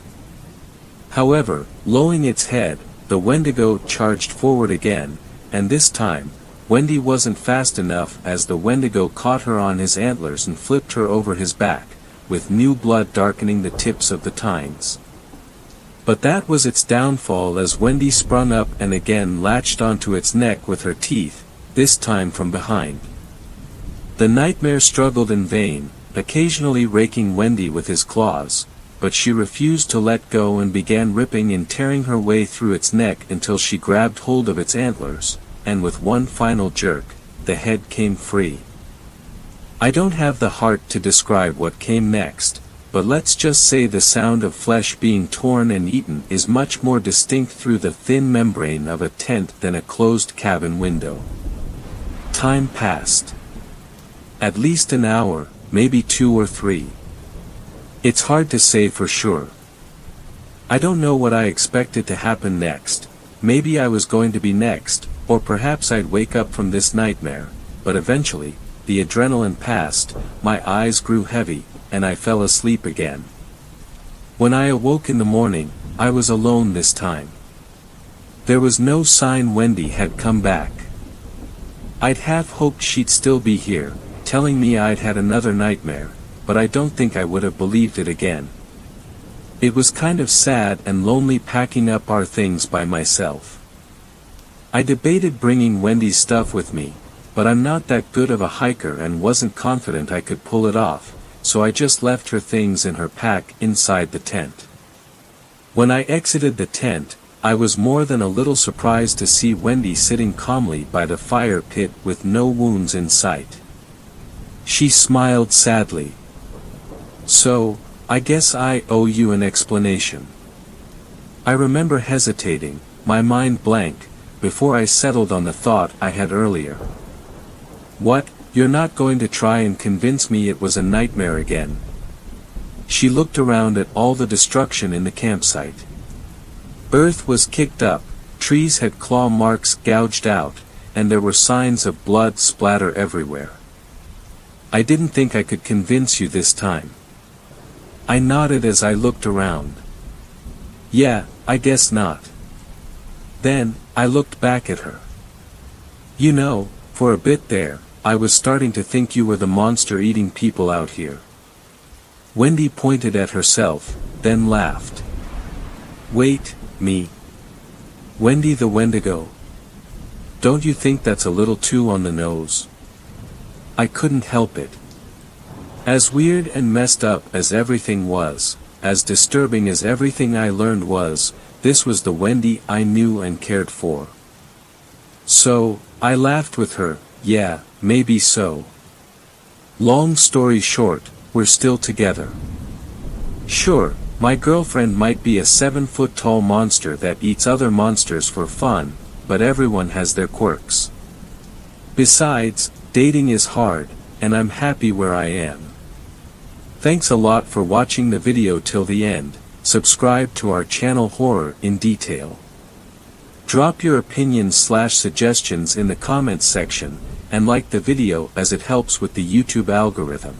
However, lowering its head, the Wendigo charged forward again, and this time, Wendy wasn't fast enough as the Wendigo caught her on his antlers and flipped her over his back, with new blood darkening the tips of the tines. But that was its downfall as Wendy sprung up and again latched onto its neck with her teeth, this time from behind. The nightmare struggled in vain, occasionally raking Wendy with his claws, but she refused to let go and began ripping and tearing her way through its neck until she grabbed hold of its antlers, and with one final jerk, the head came free. I don't have the heart to describe what came next, but let's just say the sound of flesh being torn and eaten is much more distinct through the thin membrane of a tent than a closed cabin window. Time passed. At least an hour, maybe 2 or 3. It's hard to say for sure. I don't know what I expected to happen next. Maybe I was going to be next, or perhaps I'd wake up from this nightmare, but eventually, the adrenaline passed, my eyes grew heavy, and I fell asleep again. When I awoke in the morning, I was alone this time. There was no sign Wendy had come back. I'd half hoped she'd still be here, telling me I'd had another nightmare, but I don't think I would have believed it again. It was kind of sad and lonely packing up our things by myself. I debated bringing Wendy's stuff with me, but I'm not that good of a hiker and wasn't confident I could pull it off, so I just left her things in her pack inside the tent. When I exited the tent, I was more than a little surprised to see Wendy sitting calmly by the fire pit with no wounds in sight. She smiled sadly. "So, I guess I owe you an explanation." I remember hesitating, my mind blank, before I settled on the thought I had earlier. "What, you're not going to try and convince me it was a nightmare again?" She looked around at all the destruction in the campsite. Earth was kicked up, trees had claw marks gouged out, and there were signs of blood splatter everywhere. "I didn't think I could convince you this time." I nodded as I looked around. "Yeah, I guess not." Then, I looked back at her. "You know, for a bit there, I was starting to think you were the monster eating people out here." Wendy pointed at herself, then laughed. "Wait, me? Wendy the Wendigo? Don't you think that's a little too on the nose?" I couldn't help it. As weird and messed up as everything was, as disturbing as everything I learned was, this was the Wendy I knew and cared for. So, I laughed with her. "Yeah, maybe so. Long story short, we're still together. Sure, my girlfriend might be a 7-foot tall monster that eats other monsters for fun, but everyone has their quirks. Besides, dating is hard, and I'm happy where I am. Thanks a lot for watching the video till the end. Subscribe to our channel Horror in Detail. Drop your opinions/suggestions in the comments section, and like the video as it helps with the YouTube algorithm.